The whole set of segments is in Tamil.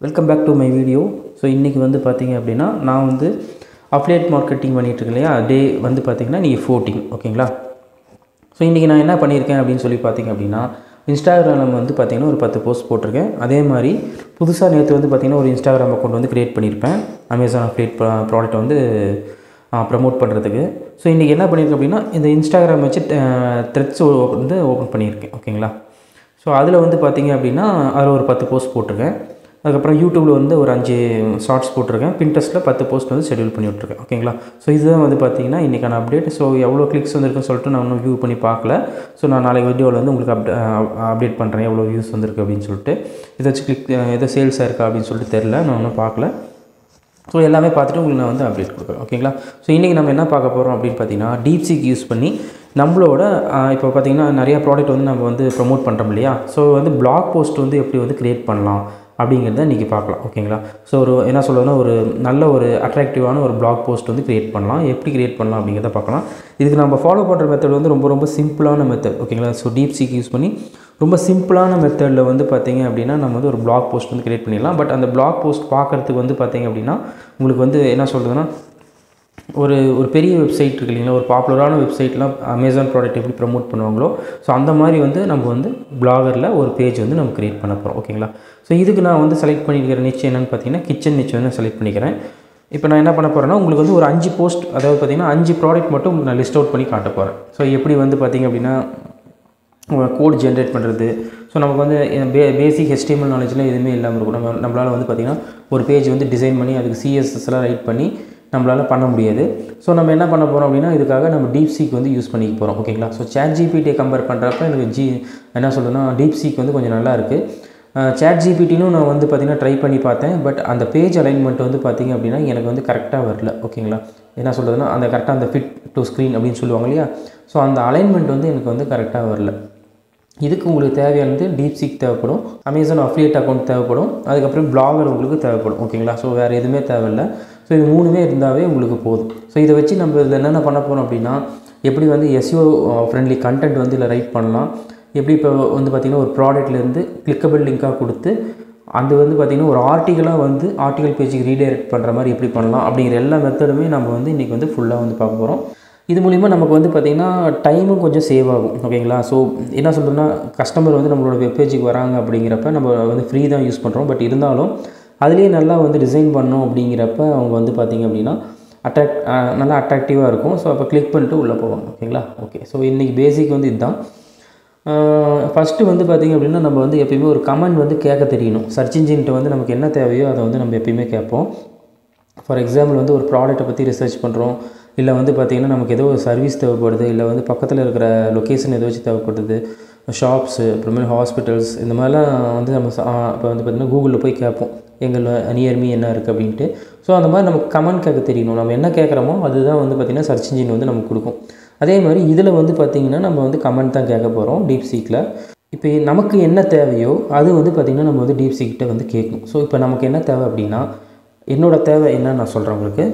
Welcome back to my video. So இன்றைக்கி வந்து பார்த்திங்க அப்படின்னா நான் வந்து அஃபிலியேட் மார்க்கெட்டிங் பண்ணிகிட்ருக்கேன் இல்லையா. டே வந்து பார்த்திங்கன்னா நீங்கள் 14 ஓகேங்களா. ஸோ இன்றைக்கி நான் என்ன பண்ணியிருக்கேன் அப்படின்னு சொல்லி பார்த்திங்க அப்படின்னா இன்ஸ்டாகிராமில் வந்து பார்த்திங்கன்னா ஒரு 10 போஸ்ட் போட்டிருக்கேன். அதே மாதிரி புதுசாக நேற்று வந்து பார்த்திங்கன்னா ஒரு இன்ஸ்டாகிராம் அக்கௌண்ட் வந்து க்ரியேட் பண்ணியிருப்பேன் அமேசான் அஃபிலியேட் ப்ராடக்ட்டை வந்து ப்ரமோட் பண்ணுறதுக்கு. ஸோ இன்றைக்கி என்ன பண்ணியிருக்கேன் அப்படின்னா இந்த இன்ஸ்டாகிராம் வச்சு த்ரெட்ஸ் வந்து ஓப்பன் பண்ணியிருக்கேன் ஓகேங்களா. ஸோ அதில் வந்து பார்த்திங்க அப்படின்னா அதில் ஒரு 10 போஸ்ட் போட்டிருக்கேன். அதுக்கப்புறம் யூடியூப்பில் வந்து ஒரு 5 ஷார்ட்ஸ் போட்டிருக்கேன். பின்ட்ரெஸ்ட்டில் 10 போஸ்ட் வந்து ஷெட்யூல் பண்ணி விட்ருக்கேன் ஓகேங்களா. ஸோ இதுதான் வந்து பார்த்திங்கன்னா இன்றைக்கான அப்டேட். ஸோ எவ்வளோ கிளிக்ஸ் வந்துருக்குன்னு சொல்லிட்டு நான் இன்னும் வியூ பண்ணி பார்க்கல. ஸோ நான் நாளைக்கு வீடியோவில் வந்து உங்களுக்கு அப்டேட் பண்ணுறேன் எவ்வளோ வியூஸ் வந்திருக்கு அப்படின்னு சொல்லிட்டு. ஏதாச்சும் எதோ சேல்ஸ் ஆயிருக்கா அப்படின்னு சொல்லிட்டு தெரில, நான் இன்னும் பார்க்கல. ஸோ எல்லாமே பார்த்துட்டு உங்களுக்கு நான் வந்து அப்டேட் கொடுக்குறேன் ஓகேங்களா. ஸோ இன்றைக்கி நம்ம என்ன பார்க்க போகிறோம் அப்படின்னு பார்த்தீங்கன்னா டீப்சீக் யூஸ் பண்ணி நம்மளோட இப்போ பார்த்திங்கன்னா நிறையா ப்ராடக்ட் வந்து நம்ம வந்து ப்ரமோட் பண்ணுறோம் இல்லையா. ஸோ வந்து பிளாக் போஸ்ட் வந்து எப்படி வந்து க்ரியேட் பண்ணலாம் அப்படிங்கிறத இன்றைக்கி பார்க்கலாம் ஓகேங்களா. ஸோ ஒரு என்ன சொல்கிறதுனா ஒரு நல்ல ஒரு அட்ராக்டிவான ஒரு பிளாக் போஸ்ட் வந்து க்ரியேட் பண்ணலாம். எப்படி க்ரியேட் பண்ணலாம் அப்படிங்கிறத பார்க்கலாம். இதுக்கு நம்ம ஃபாலோ பண்ணுற மெத்தட் வந்து ரொம்ப சிம்பிளான மெத்தட் ஓகேங்களா. ஸோ டீப்சீக் யூஸ் பண்ணி ரொம்ப சிம்பிளான மெத்தடில் வந்து பார்த்திங்க அப்படின்னா நம்ம வந்து ஒரு பிளாக் போஸ்ட் வந்து க்ரியேட் பண்ணிடலாம். பட் அந்த பிளாக் போஸ்ட் பார்க்குறதுக்கு வந்து பார்த்திங்க அப்படின்னா உங்களுக்கு வந்து என்ன சொல்கிறதுனா ஒரு பெரிய வெப்சைட் இருக்குது இல்லைங்களா. ஒரு பாப்புலரான வெப்சைட்லாம் அமேசான் ப்ராடக்ட் எப்படி ப்ரமோட் பண்ணுவாங்களோ ஸோ அந்த மாதிரி வந்து நம்ம வந்து பிளாகரில் ஒரு பேஜ் வந்து நம்ம க்ரியேட் பண்ண போகிறோம் ஓகேங்களா. ஸோ இதுக்கு நான் வந்து செலக்ட் பண்ணிக்கிற நிச்சு என்னென்னு பார்த்தீங்கன்னா கிச்சன் நிச்சு வந்து செலக்ட் பண்ணிக்கிறேன். இப்போ நான் என்ன பண்ண போகிறேன்னா உங்களுக்கு வந்து ஒரு 5 போஸ்ட், அதாவது பார்த்திங்கன்னா 5 ப்ராடக்ட் மட்டும் நான் லிஸ்ட் அவுட் பண்ணி காட்ட போகிறேன். ஸோ எப்படி வந்து பார்த்திங்க அப்படின்னா கோட் ஜென்ரேட் பண்ணுறது. ஸோ நமக்கு வந்து பேசிக் HTML நாலேஜ்லாம் எதுவுமே இல்லாமல் இருக்கும். நம்மளால் வந்து பார்த்திங்கன்னா ஒரு பேஜ் வந்து டிசைன் பண்ணி அதுக்கு CSSலாம் ரைட் பண்ணி நம்மளால் பண்ண முடியாது. ஸோ நம்ம என்ன பண்ண போகிறோம் அப்படின்னா இதுக்காக நம்ம டீப்சீக் வந்து யூஸ் பண்ணிக்க போகிறோம் ஓகேங்களா. ஸோ ChatGPT கம்பேர் பண்ணுறப்ப எனக்கு என்ன சொல்கிறதுனா டீப்சீக் வந்து கொஞ்சம் நல்லா இருக்குது. ChatGPTனும் நான் வந்து பார்த்திங்கன்னா ட்ரை பண்ணி பார்த்தேன். பட் அந்த பேஜ் அலைன்மெண்ட் வந்து பார்த்திங்க அப்படின்னா எனக்கு வந்து கரெக்டாக வரல ஓகேங்களா. என்ன சொல்கிறதுனா அந்த கரெக்டாக அந்த ஃபிட் டு ஸ்க்ரீன் அப்படின்னு சொல்லுவாங்க இல்லையா. ஸோ அந்த அலைன்மெண்ட் வந்து எனக்கு வந்து கரெக்டாக வரல. இதுக்கு உங்களுக்கு தேவையானது டீப்சீக் தேவைப்படும், அமேசான் அஃபிலியேட் அக்கௌண்ட் தேவைப்படும், அதுக்கப்புறம் பிளாகர் உங்களுக்கு தேவைப்படும் ஓகேங்களா. ஸோ வேறு எதுவுமே தேவையில்லை. ஸோ இது 3மே இருந்தாவே உங்களுக்கு போதும். ஸோ இதை வச்சு நம்ம இதில் என்னென்ன பண்ண போகிறோம் அப்படின்னா எப்படி வந்து SEO ஃப்ரெண்ட்லி கண்டென்ட் வந்து இதில் ரைட் பண்ணலாம், எப்படி இப்போ வந்து பார்த்திங்கன்னா ஒரு ப்ராடக்ட்லேருந்து கிளிக்கபிள் லிங்காக கொடுத்து அது வந்து பார்த்திங்கன்னா ஒரு ஆர்டிக்கலாக வந்து ஆர்டிக்கல் பேஜுக்கு ரீடைரக்ட் பண்ணுற மாதிரி எப்படி பண்ணலாம் அப்படிங்கிற எல்லா மெத்தடுமே நம்ம வந்து இன்றைக்கி வந்து ஃபுல்லாக வந்து பார்க்க போகிறோம். இது மூலிமா நமக்கு வந்து பார்த்திங்கன்னா டைமும் கொஞ்சம் சேவ் ஆகும் ஓகேங்களா. ஸோ என்ன சொல்கிறதுனா கஸ்டமர் வந்து நம்மளோட வெப்பேஜுக்கு வராங்க அப்படிங்கிறப்ப நம்ம வந்து ஃப்ரீ தான் யூஸ் பண்ணுறோம். பட் இருந்தாலும் அதுலேயே நல்லா வந்து டிசைன் பண்ணோம் அப்படிங்கிறப்ப அவங்க வந்து பார்த்திங்க அப்படின்னா நல்லா அட்ராக்டிவாக இருக்கும். ஸோ அப்போ கிளிக் பண்ணிட்டு உள்ளே போவாங்க ஓகேங்களா. ஓகே, ஸோ இன்றைக்கி பேசிக் வந்து இதுதான். ஃபஸ்ட்டு வந்து பார்த்திங்க அப்படின்னா நம்ம வந்து எப்பயுமே ஒரு கமெண்ட் வந்து கேட்க தெரியணும். சர்ச் இன்ஜின்ட்டு வந்து நமக்கு என்ன தேவையோ அதை வந்து நம்ம எப்பயுமே கேட்போம். ஃபார் எக்ஸாம்பிள் வந்து ஒரு ப்ராடக்ட்டை பற்றி ரிசர்ச் பண்ணுறோம், இல்லை வந்து பார்த்திங்கன்னா நமக்கு ஏதோ ஒரு சர்வீஸ் தேவைப்படுது, இல்லை வந்து பக்கத்தில் இருக்கிற லொக்கேஷன் ஏதாச்சும் தேவைப்படுது, ஷாப்ஸு அப்புறமேல் ஹாஸ்பிட்டல்ஸ் இந்த மாதிரிலாம் வந்து நம்ம இப்போ வந்து பார்த்திங்கன்னா கூகுளில் போய் கேட்போம் எங்கள் நியர்மி என்ன இருக்குது அப்படின்ட்டு. ஸோ அந்த மாதிரி நமக்கு கமெண்ட் கேட்க தெரியணும். நம்ம என்ன கேட்குறோமோ அதுதான் வந்து பார்த்திங்கன்னா சர்ச் இன்ஜின் வந்து நமக்கு கொடுக்கும். அதே மாதிரி இதில் வந்து பார்த்திங்கன்னா நம்ம வந்து கமெண்ட் தான் கேட்க போகிறோம் டீப்சீக்கில். இப்போ நமக்கு என்ன தேவையோ அது வந்து பார்த்திங்கன்னா நம்ம வந்து டீப்சீக்கிட்ட வந்து கேட்கணும். ஸோ இப்போ நமக்கு என்ன தேவை அப்படின்னா என்னோடய தேவை என்னன்னு நான் சொல்கிறேன் உங்களுக்கு.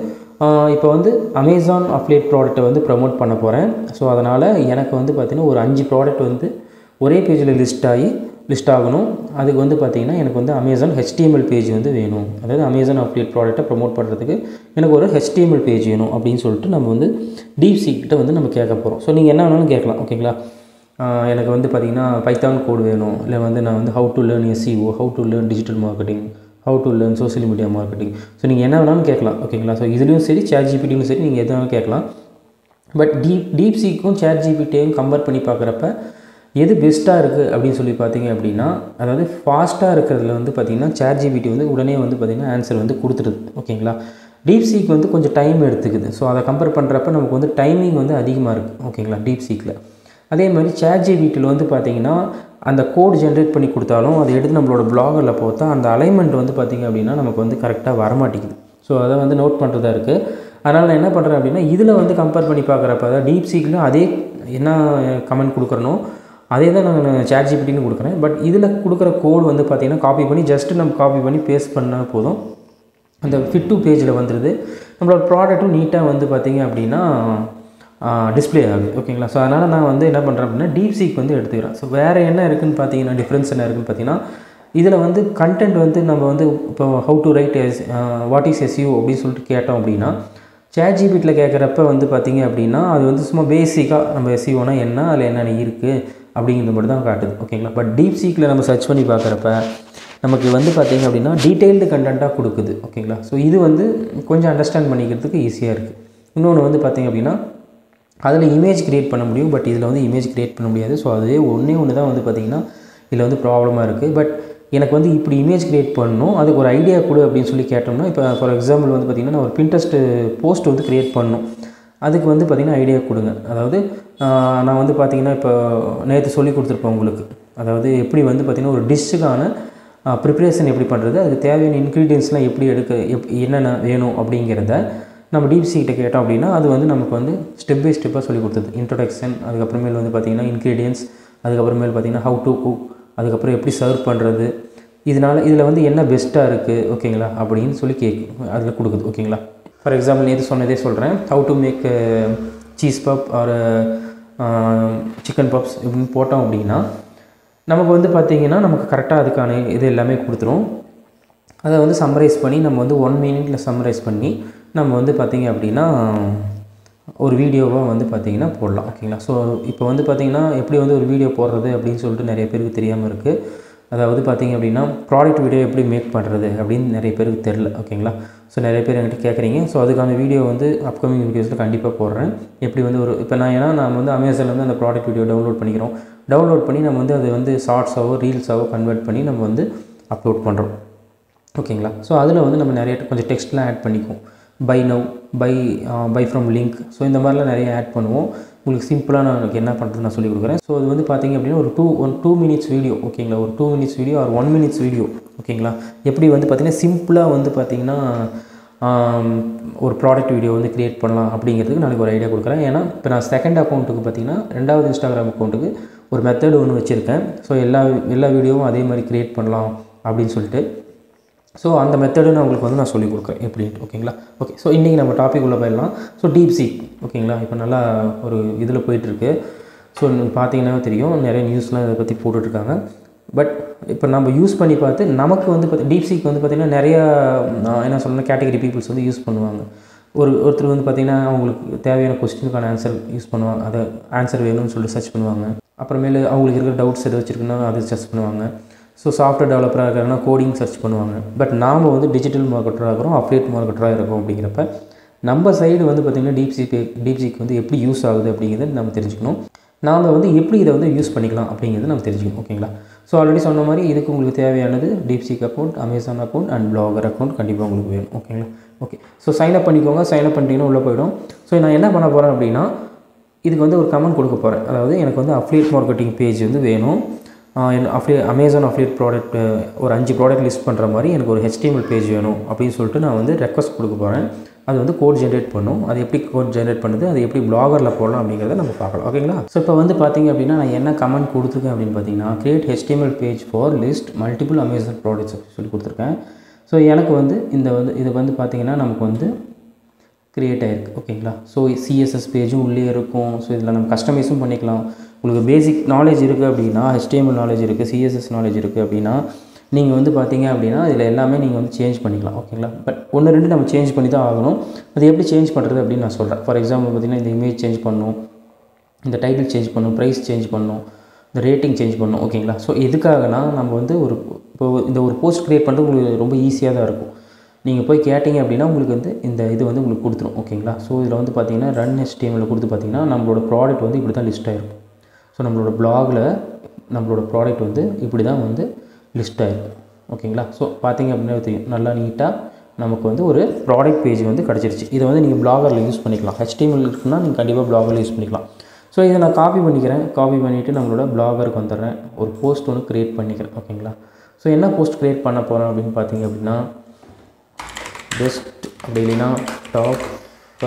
இப்போ வந்து அமேசான் அஃபிலியேட் ப்ராடக்ட்டை வந்து ப்ரமோட் பண்ண போகிறேன். ஸோ அதனால் எனக்கு வந்து பார்த்திங்கன்னா ஒரு 5 ப்ராடக்ட் வந்து ஒரே பேஜில் லிஸ்ட் ஆகணும். அதுக்கு வந்து பார்த்திங்கன்னா எனக்கு வந்து அமேசான் HTML பேஜ் வந்து வேணும். அதாவது அமேசான் அஃபிலியேட் ப்ராடக்ட்டை ப்ரமோட் பண்ணுறதுக்கு எனக்கு ஒரு HTML பேஜ் வேணும் அப்படின்னு சொல்லிட்டு நம்ம வந்து டீப்சீக்கிட்ட வந்து நம்ம கேட்க போகிறோம். ஸோ நீங்கள் என்ன வேணாலும் கேட்கலாம் ஓகேங்களா. எனக்கு வந்து பார்த்திங்கன்னா பைத்தான் கோடு வேணும், இல்லை வந்து நான் வந்து how to learn SEO, how to learn digital marketing, how to learn social media marketing. So நீங்கள் என்ன வேணாலும் கேட்கலாம் ஓகேங்களா. ஸோ இதுலேயும் சரி ChatGPTலையும் சரி நீங்கள் எது வேணாலும் கேட்கலாம். பட் டீப்சீக்கும் ChatGPTயையும் கம்பேர் பண்ணி பார்க்குறப்ப எது பெஸ்ட்டாக இருக்குது அப்படின்னு சொல்லி பார்த்தீங்க அப்படின்னா அதாவது ஃபாஸ்ட்டாக இருக்கிறதுல வந்து பார்த்திங்கன்னா ChatGPT வந்து உடனே வந்து பார்த்திங்கன்னா ஆன்சர் வந்து கொடுத்துருது ஓகேங்களா. டீப்சீக் வந்து கொஞ்சம் டைம் எடுத்துக்குது. ஸோ அதை கம்பேர் பண்ணுறப்ப நமக்கு வந்து டைமிங் வந்து அதிகமாக இருக்குது ஓகேங்களா டீப்சீக்கில். அதே மாதிரி ChatGPTயில் வந்து பார்த்திங்கன்னா அந்த கோட் ஜென்ரேட் பண்ணி கொடுத்தாலும் அதை எடுத்து நம்மளோட பிளாகரில் போத்தா அந்த அலைன்மெண்ட் வந்து பார்த்திங்க அப்படின்னா நமக்கு வந்து கரெக்டாக வரமாட்டேங்குது. ஸோ அதை வந்து நோட் பண்ணுறதா இருக்குது. அதனால் நான் என்ன பண்ணுறேன் அப்படின்னா இதில் வந்து கம்பேர் பண்ணி பார்க்குறப்ப அதாவது டீப்சீக்கில் அதே என்ன கமெண்ட் கொடுக்குறனோ அதே தான் நான் ChatGPTன்னு கொடுக்குறேன். பட் இதில் கொடுக்குற கோட் வந்து பார்த்திங்கன்னா காப்பி பண்ணி ஜஸ்ட்டு நம்ம காப்பி பண்ணி பேஸ்ட் பண்ணால் போதும், அந்த ஃபிட் டு பேஜில் வந்துடுது. நம்மளோட ப்ராடக்ட்டும் நீட்டாக வந்து பார்த்திங்க அப்படின்னா டிஸ்பிளே ஆகுது ஓகேங்களா. ஸோ அதனால் நான் வந்து என்ன பண்ணுறேன் அப்படின்னா டீப்சீக் வந்து எடுத்துக்கிறேன். ஸோ வேறு என்ன இருக்குதுன்னு பார்த்தீங்கன்னா டிஃப்ரென்ஸ் என்ன இருக்குதுன்னு பார்த்தீங்கன்னா இதில் வந்து கண்டென்ட் வந்து நம்ம வந்து இப்போ how to right what is SEO அப்படின்னு சொல்லிட்டு கேட்டோம் அப்படின்னா ChatGPTல கேட்குறப்ப வந்து பார்த்திங்க அப்படின்னா அது வந்து சும்மா பேசிக்காக நம்ம SEOனா என்ன, அதில் என்னென்ன இருக்குது அப்படிங்கிறது மட்டும் தான் காட்டுது. ஓகேங்களா. பட் DeepSeekல நம்ம சர்ச் பண்ணி பார்க்குறப்ப நமக்கு வந்து பார்த்திங்க அப்படின்னா டீட்டெயில்டு கண்டென்ட்டாக கொடுக்குது. ஓகேங்களா. ஸோ இது வந்து கொஞ்சம் அண்டர்ஸ்டாண்ட் பண்ணிக்கிறதுக்கு ஈஸியாக இருக்குது. இன்னொன்று வந்து பார்த்திங்க அப்படின்னா அதில் இமேஜ் க்ரியேட் பண்ண முடியும், பட் இதில் வந்து இமேஜ் க்ரியேட் பண்ண முடியாது. ஸோ அதே ஒன்று தான் வந்து பார்த்திங்கன்னா இதில் வந்து ப்ராப்ளமாக இருக்குது. பட் எனக்கு வந்து இப்படி இமேஜ் க்ரியேட் பண்ணணும், அதுக்கு ஒரு ஐடியா கொடு அப்படின்னு சொல்லி கேட்டோம்னா, இப்போ ஃபார் எக்ஸாம்பிள் வந்து பார்த்திங்கன்னா நான் ஒரு Pinterest போஸ்ட் வந்து க்ரியேட் பண்ணணும், அதுக்கு வந்து பார்த்திங்கன்னா ஐடியா கொடுங்க. அதாவது நான் வந்து பார்த்திங்கன்னா இப்போ நேற்று சொல்லி கொடுத்துருப்பேன் உங்களுக்கு. அதாவது எப்படி வந்து பார்த்திங்கன்னா ஒரு டிஷ்ஷுக்கான ப்ரிப்ரேஷன் எப்படி பண்ணுறது, அதுக்கு தேவையான இன்க்ரீடியன்ஸ்லாம் எப்படி என்னென்ன வேணும் அப்படிங்கிறத நம்ம DeepSeekகிட்ட கேட்டோம் அப்படின்னா அது வந்து நமக்கு வந்து ஸ்டெப் பை ஸ்டெப்பாக சொல்லி கொடுத்தது. இன்ட்ரோடக்ஷன், அதுக்கப்புறமேல் வந்து பார்த்திங்கன்னா இன்க்ரீடியன்ஸ், அதுக்கப்புறமேல் பார்த்திங்கன்னா ஹவு டு குக், அதுக்கப்புறம் எப்படி சர்வ் பண்ணுறது, இதில் வந்து என்ன பெஸ்ட்டாக இருக்குது ஓகேங்களா அப்படின்னு சொல்லி அதில் கொடுக்குது. ஓகேங்களா. ஃபார் எக்ஸாம்பிள் நேற்று சொன்னதே சொல்கிறேன். How to make cheese puff or chicken puffs இப்படின்னு போட்டோம் அப்படின்னா நமக்கு வந்து பார்த்திங்கன்னா நமக்கு கரெக்டாக அதுக்கான இது எல்லாமே கொடுத்துரும். அதை வந்து சம்மரைஸ் பண்ணி நம்ம வந்து 1 minute சம்மரைஸ் பண்ணி நம்ம வந்து பார்த்திங்க அப்படின்னா ஒரு வீடியோவாக வந்து பார்த்திங்கன்னா போடலாம். ஓகேங்களா. ஸோ இப்போ வந்து பார்த்திங்கன்னா எப்படி வந்து ஒரு வீடியோ போடுறது அப்படின்னு சொல்லிட்டு நிறைய பேருக்கு தெரியாமல் இருக்குது. அதாவது பார்த்திங்க அப்படின்னா ப்ராடக்ட் வீடியோ எப்படி மேக் பண்ணுறது அப்படின்னு நிறைய பேருக்கு தெரில. ஓகேங்களா. ஸோ நிறைய பேர் என்கிட்ட கேட்குறீங்க. ஸோ அதுக்கான வீடியோ வந்து அப்கமிங் வீடியோஸில் கண்டிப்பாக போடுறேன். எப்படி வந்து இப்போ நான் வந்து அமேசானில் அந்த ப்ராடக்ட் வீடியோ டவுன்லோட் பண்ணி நம்ம வந்து அது வந்து ஷார்ட்ஸாவோ ரீல்ஸாவோ கன்வெர்ட் பண்ணி நம்ம வந்து அப்லோட் பண்ணுறோம். ஓகேங்களா. ஸோ அதில் வந்து நம்ம நிறைய கொஞ்சம் டெக்ஸ்ட்லாம் ஆட் பண்ணிக்குவோம். Buy now, buy from link, so இந்த மாதிரிலாம் நிறைய ஆட் பண்ணுவோம். உங்களுக்கு சிம்பிளாக நான் என்ன பண்ணுறது நான் சொல்லிக் கொடுக்குறேன். ஸோ அது வந்து பார்த்திங்க அப்படின்னா ஒரு 2 minutes வீடியோ. ஓகேங்களா. ஒரு 2 minutes video R 1 minute video. ஓகேங்களா. எப்படி வந்து பார்த்திங்கன்னா சிம்பிளாக வந்து பார்த்திங்கன்னா ஒரு ப்ராடக்ட் வீடியோ வந்து க்ரியேட் பண்ணலாம் அப்படிங்கிறதுக்கு நாளைக்கு ஒரு ஐடியா கொடுக்குறேன். ஏன்னா இப்போ நான் செகண்ட் அக்கௌண்ட்டுக்கு பார்த்திங்கன்னா 2வது இன்ஸ்டாகிராம் அக்கௌண்ட்டுக்கு ஒரு மெத்தட் ஒன்று வச்சுருக்கேன். ஸோ எல்லா வீடியோவும் அதே மாதிரி க்ரியேட் பண்ணலாம் அப்படின்னு சொல்லிட்டு. ஸோ அந்த மெத்தடு நான் உங்களுக்கு வந்து நான் சொல்லிக் கொடுக்குறேன் எப்படின்ட்டு. ஓகேங்களா. ஓகே. ஸோ இன்றைக்கி நம்ம டாபிக் உள்ள போயிடலாம். ஸோ DeepSeek ஓகேங்களா. இப்போ நல்லா ஒரு இதில் போயிட்டுருக்கு. ஸோ பார்த்தீங்கன்னா தெரியும் நிறைய நியூஸ்லாம் இதை பற்றி போட்டுட்ருக்காங்க. பட் இப்போ நம்ம யூஸ் பண்ணி பார்த்து நமக்கு வந்து DeepSeek வந்து பார்த்திங்கன்னா நிறையா என்ன சொல்லணும் கேட்டகரி பீப்புள்ஸ் வந்து யூஸ் பண்ணுவாங்க. ஒருத்தர் வந்து பார்த்திங்கன்னா அவங்களுக்கு தேவையான கொஸ்டினுக்கான ஆன்சர் யூஸ் பண்ணுவாங்க, அதை ஆன்சர் வேணும்னு சொல்லிட்டு சர்ச் பண்ணுவாங்க. அப்புறமேலு அவங்களுக்கு இருக்கிற டவுட்ஸ் எது வச்சுருக்குன்னா அதை சர்ச் பண்ணுவாங்க. ஸோ சாஃப்ட்வேர் டெவலப்பராக இருக்கிறாங்கன்னா கோடிங் சர்ச் பண்ணுவாங்க. பட் நாம் வந்து டிஜிட்டல் மார்க்கெட்டராக இருக்கிறோம், அப்டேட் மார்க்கெட்டராக இருக்கும். அப்படிங்கிறப்ப நம்ம சைடு வந்து பார்த்திங்கன்னா DeepSeek வந்து எப்படி யூஸ் ஆகுது அப்படிங்கிறத நம்ம தெரிஞ்சுக்கணும். நாம் வந்து எப்படி இதை வந்து யூஸ் பண்ணிக்கலாம் அப்படிங்கிறத நம்ம தெரிஞ்சுக்கணும். ஓகேங்களா. ஸோ ஆல்ரெடி சொன்ன மாதிரி இதுக்கு உங்களுக்கு தேவையானது DeepSeek account, Amazon account and blogger account கண்டிப்பாக உங்களுக்கு வேணும். ஓகேங்களா. ஓகே. ஸோ சைன்அப் பண்ணிக்கோங்க. சைன்அப் பண்ணிட்டீங்கன்னா உள்ளே போய்டும். ஸோ நான் என்ன பண்ண போகிறேன் அப்படின்னா இதுக்கு வந்து ஒரு கமெண்ட் கொடுக்க போகிறேன். அதாவது எனக்கு வந்து அஃபிலியேட் மார்க்கெட்டிங் பேஜ் வந்து வேணும். அமேசான் அஃபிலியேட் ப்ராடக்ட் ஒரு 5 ப்ராடக்ட் லிஸ்ட் பண்ணுற மாதிரி எனக்கு ஒரு HTML பேஜ் வேணும் அப்படின்னு சொல்லிட்டு நான் வந்து ரெக்வஸ்ட் கொடுக்க போகிறேன். அது வந்து கோட் ஜென்ரேட் பண்ணும். அது எப்படி கோட் ஜென்ரேட் பண்ணுது, அது எப்படி பிளாகரில் போடலாம் அப்படிங்கிறத நம்ம பார்க்கலாம். ஓகேங்களா. ஸோ இப்போ வந்து பார்த்திங்க அப்படின்னா நான் என்ன கமெண்ட் கொடுத்துருக்கேன் அப்படின்னு பார்த்தீங்கன்னா create HTML page for list multiple Amazon products சொல்லி கொடுத்துருக்கேன். ஸோ எனக்கு வந்து இது வந்து பார்த்திங்கன்னா நமக்கு வந்து க்ரியேட் ஆகிருக்கு. ஓகேங்களா. ஸோ CSS பேஜும் உள்ளே இருக்கும். ஸோ இதில் நம்ம கஸ்டமைஸும் பண்ணிக்கலாம். உங்களுக்கு பேசிக் நாலேஜ் இருக்குது அப்படின்னா, HTML நாலேஜ் இருக்குது, CSS நாலேஜ் இருக்குது அப்படின்னா நீங்கள் வந்து பார்த்தீங்க அப்படின்னா இதில் எல்லாமே நீங்கள் வந்து சேஞ்ச் பண்ணிக்கலாம். ஓகேங்களா. பட் 1-2 நம்ம சேஞ்ச் பண்ணி தான் ஆகணும். அது எப்படி சேஞ்ச் பண்ணுறது அப்படின்னு நான் சொல்கிறேன். ஃபார் எக்ஸாம்பிள் பார்த்திங்கன்னா இந்த இமேஜ் சேஞ்ச் பண்ணணும், இந்த டைட்டில் சேஞ்ச் பண்ணணும், ப்ரைஸ் சேஞ்ச் பண்ணணும், இந்த ரேட்டிங் சேஞ்ச் பண்ணணும். ஓகேங்களா. ஸோ எதுக்காகனா நம்ம வந்து இந்த ஒரு போஸ்ட் க்ரியேட் பண்ணுறது உங்களுக்கு ரொம்ப ஈஸியாக தான் இருக்கும். நீங்கள் போய் கேட்டிங்க அப்படின்னா உங்களுக்கு வந்து இது வந்து உங்களுக்கு கொடுத்துரும். ஓகேங்களா. ஸோ இதில் வந்து பார்த்திங்கன்னா ரன் HTML கொடுத்து பார்த்திங்கன்னா நம்மளோட ப்ராடக்ட் வந்து இப்படி தான் லிஸ்ட் ஆகிருக்கும். ஸோ நம்மளோட பிளாகில் நம்மளோட ப்ராடக்ட் வந்து இப்படி தான் வந்து லிஸ்ட் ஆகிருக்கும். ஓகேங்களா. ஸோ பார்த்திங்க அப்படின்னா தெரியும் நல்லா நீட்டாக நமக்கு வந்து ஒரு ப்ராடக்ட் பேஜ் வந்து கிடச்சிருச்சு. இதை வந்து நீங்கள் பிளாகரில் யூஸ் பண்ணிக்கலாம். HTML இருக்குன்னா நீங்கள் கண்டிப்பாக பிளாகரில் யூஸ் பண்ணிக்கலாம். ஸோ இதை நான் காப்பி பண்ணிவிட்டு நம்மளோட பிளாகருக்கு வந்துடுறேன். ஒரு போஸ்ட் ஒன்று க்ரியேட் பண்ணிக்கிறேன். ஓகேங்களா. ஸோ என்ன போஸ்ட் க்ரியேட் பண்ண போகிறேன் அப்படின்னு பார்த்திங்க அப்படின்னா பெஸ்ட் அப்படி இல்லைன்னா top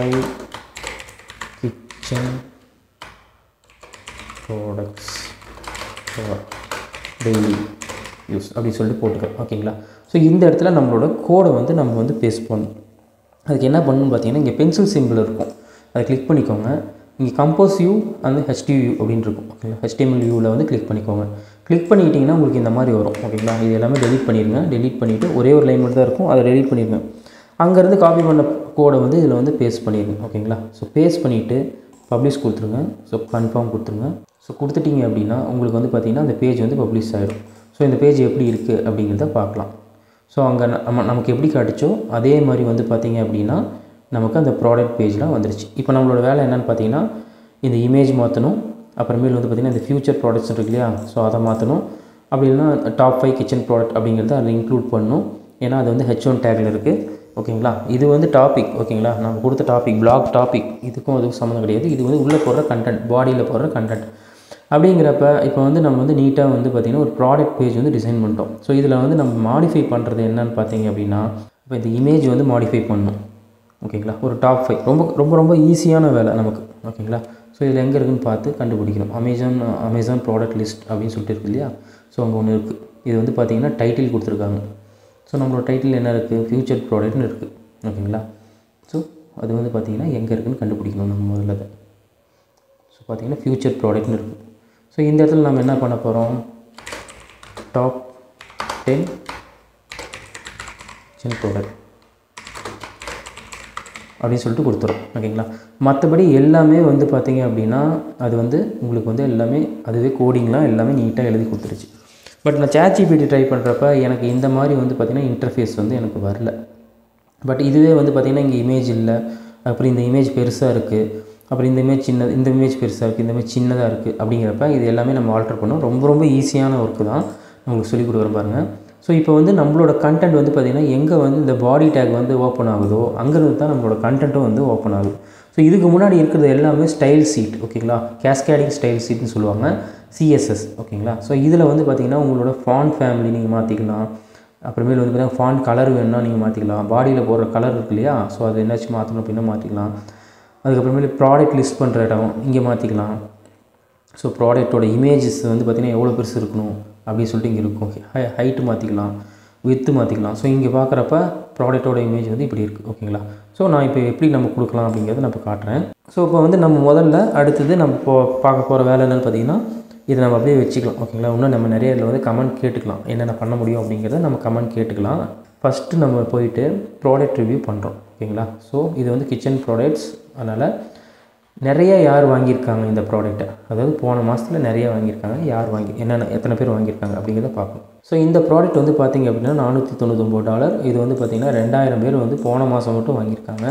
5 kitchen products for daily use அப்படின்னு சொல்லிட்டு போட்டுக்கிறேன். ஓகேங்களா. ஸோ இந்த இடத்துல நம்மளோட கோடை வந்து நம்ம வந்து பேஸ்ட் பண்ணணும். அதுக்கு என்ன பண்ணணும்னு பார்த்தீங்கன்னா இங்கே பென்சில் சிம்பிள் இருக்கும், அதை கிளிக் பண்ணிக்கோங்க. இங்கே கம்போஸ் வியூ அந்த HTML வியூ அப்படின்னு இருக்கும். ஓகேங்களா. HTML வியூவில் வந்து கிளிக் பண்ணிக்கோங்க. கிளிக் பண்ணிக்கிட்டிங்கன்னா உங்களுக்கு இந்த மாதிரி வரும் ஓகேங்களா. இது எல்லாமே டெலீட் பண்ணிடுங்க. டெலீட் பண்ணிவிட்டு ஒரே ஒரு லைன் மட்டும் தான் இருக்கும், அதை டெலீட் பண்ணிடுங்க. அங்கேருந்து காப்பி பண்ண கோடை வந்து இதில் வந்து பேஸ்ட் பண்ணிடுங்க ஓகேங்களா. ஸோ பேஸ்ட் பண்ணிவிட்டு பப்ளிஷ் கொடுத்துருங்க. ஸோ கன்ஃபார்ம் கொடுத்துருங்க. ஸோ கொடுத்துட்டிங்க அப்படின்னா உங்களுக்கு வந்து பார்த்திங்கன்னா அந்த பேஜ் வந்து பப்ளிஷ் ஆகிடும். ஸோ இந்த பேஜ் எப்படி இருக்குது அப்படிங்கிறத பார்க்கலாம். ஸோ அங்கே நமக்கு எப்படி காட்டுச்சோ அதே மாதிரி வந்து பார்த்திங்க அப்படின்னா நமக்கு அந்த ப்ராடக்ட் பேஜ்லாம் வந்துருச்சு. இப்போ நம்மளோட வேலை என்னென்னு பார்த்தீங்கன்னா இந்த இமேஜ் மாற்றணும், அப்புறமேல் வந்து பார்த்திங்கன்னா இந்த ஃபியூச்சர் ப்ராடக்ட்ஸ் இருக்கு இல்லையா, ஸோ அதை மாற்றணும். அப்படி இல்லைனா டாப் 5 கிச்சன் ப்ராடக்ட் அப்படிங்கிறத அதில் இன்க்ளூட் பண்ணணும். ஏன்னா அது வந்து H1 டேக்கில் இருக்குது ஓகேங்களா. இது வந்து டாபிக் ஓகேங்களா, நம்ம கொடுத்த டாபிக் பிளாக் டாபிக், இதுக்கும் அதுக்கும் சம்மந்தம் கிடையாது. இது வந்து உள்ளே போடுற கண்டென்ட், பாடியில் போடுற கண்டென்ட் அப்படிங்கிறப்ப இப்போ வந்து நம்ம வந்து நீட்டாக வந்து பார்த்திங்கன்னா ஒரு ப்ராடக்ட் பேஜ் வந்து டிசைன் பண்ணிட்டோம். ஸோ இதில் வந்து நம்ம மாடிஃபை பண்ணுறது என்னன்னு பார்த்தீங்க அப்படின்னா இப்போ இந்த இமேஜ் வந்து மாடிஃபை பண்ணணும் ஓகேங்களா. ஒரு டாப் 5 ரொம்ப ரொம்ப ரொம்ப ஈஸியான வேலை நமக்கு ஓகேங்களா. ஸோ இதில் எங்கே இருக்குதுன்னு பார்த்து கண்டுபிடிக்கணும். அமேசான் ப்ராடக்ட் லிஸ்ட் அப்படின்னு சொல்லிட்டு இருக்குது இல்லையா, ஸோ அங்கே ஒன்று இருக்குது. இது வந்து பார்த்திங்கன்னா டைட்டில் கொடுத்துருக்காங்க. ஸோ நம்மளோட டைட்டில் என்ன இருக்குது, ஃபியூச்சர் ப்ராடக்ட்னு இருக்குது ஓகேங்களா. ஸோ அது வந்து பார்த்திங்கன்னா எங்கே இருக்குதுன்னு கண்டுபிடிக்கணும் நம்ம முதல்ல அதை. ஸோ பார்த்திங்கன்னா ஃபியூச்சர் ப்ராடக்ட்னு இருக்குது. ஸோ இந்த இடத்துல நம்ம என்ன பண்ண போகிறோம், டாப் 10 கிச்சன் ப்ராடக்ட் அப்படின்னு சொல்லிட்டு கொடுத்துரும் ஓகேங்களா. மற்றபடி எல்லாமே வந்து பார்த்திங்க அப்படின்னா அது வந்து உங்களுக்கு வந்து எல்லாமே அதுவே கோடிங்லாம் எல்லாமே நீட்டாக எழுதி கொடுத்துருச்சு. பட் நான் ChatGPT ட்ரை பண்ணுறப்ப எனக்கு இந்த மாதிரி வந்து பார்த்திங்கன்னா இன்டர்ஃபேஸ் வந்து எனக்கு வரல. பட் இதுவே வந்து பார்த்திங்கன்னா இங்கே இமேஜ் இல்லை, அப்புறம் இந்த இமேஜ் பெருசாக இருக்குது, அப்புறம் இந்த இமேஜ் பெருசாக இருக்குது, இந்த இமேஜ் சின்னதாக இருக்குது அப்படிங்கிறப்ப இது எல்லாமே நம்ம ஆல்டர் பண்ணோம். ரொம்ப ரொம்ப ஈஸியான ஒர்க்கு தான் உங்களுக்கு சொல்லிக் கொடுக்குறேன் பாருங்கள். ஸோ இப்போ வந்து நம்மளோட கண்டென்ட் வந்து பார்த்திங்கன்னா எங்கே வந்து இந்த பாடி டேக் வந்து ஓப்பன் ஆகுதோ அங்கேருந்து தான் நம்மளோட கண்டென்ட்டும் வந்து ஓப்பன் ஆகுது. ஸோ இதுக்கு முன்னாடி இருக்கிறது எல்லாமே ஸ்டைல் சீட் ஓகேங்களா, கேஸ்கேடிங் ஸ்டைல் சீட்னு சொல்லுவாங்க, CSS ஓகேங்களா. ஸோ இதில் வந்து பார்த்திங்கன்னா உங்களோட ஃபாண்ட் ஃபேமிலி நீங்கள் மாற்றிக்கலாம், அப்புறமேல் வந்து பார்த்திங்கன்னா ஃபாண்ட் கலர் வேணும்னா நீங்கள் மாற்றிக்கலாம், பாடியில் போடுற கலர் இருக்கு இல்லையா, ஸோ அது என்னாச்சும் மாற்றணும் அப்படின்னா மாற்றிக்கலாம். அதுக்கப்புறமேலே ப்ராடக்ட் லிஸ்ட் பண்ணுற இடம் இங்கே மாற்றிக்கலாம். ஸோ ப்ராடக்ட்டோட இமேஜஸ் வந்து பார்த்திங்கன்னா எவ்வளோ பெருசு இருக்கணும் அப்படின்னு சொல்லிட்டு இங்கே இருக்கும். ஹைட்டு மாற்றிக்கலாம், வித்து மாற்றிக்கலாம். ஸோ இங்கே பார்க்குறப்ப ப்ராடக்ட்டோட இமேஜ் வந்து இப்படி இருக்குது ஓகேங்களா. ஸோ நான் இப்போ எப்படி நம்ம கொடுக்கலாம் அப்படிங்கிறத நான் இப்போ காட்டுறேன். ஸோ இப்போ வந்து நம்ம முதல்ல அடுத்தது நம்ம பார்க்க போகிற வேலை என்னென்னு பார்த்திங்கன்னா இதை நம்ம அப்படியே வச்சுக்கலாம் ஓகேங்களா. இன்னும் நம்ம நிறைய இதில் வந்து கமெண்ட் கேட்டுக்கலாம், என்னென்ன பண்ண முடியும் அப்படிங்கிறத நம்ம கமெண்ட் கேட்டுக்கலாம். ஃபஸ்ட்டு நம்ம போயிட்டு ப்ராடக்ட் ரிவ்யூ பண்ணுறோம் ஓகேங்களா. ஸோ இது வந்து கிச்சன் ப்ராடக்ட்ஸ், அதனால் நிறைய யார் வாங்கியிருக்காங்க இந்த ப்ராடக்ட்டை, அதாவது போன மாதத்தில் நிறைய வாங்கியிருக்காங்க, யார் எத்தனை பேர் வாங்கியிருக்காங்க அப்படிங்கிறத பார்க்கணும். ஸோ இந்த ப்ராடக்ட் வந்து பார்த்திங்க அப்படின்னா $499. இது வந்து பார்த்திங்கன்னா 2000 பேர் வந்து போன மாதம் மட்டும் வாங்கியிருக்காங்க.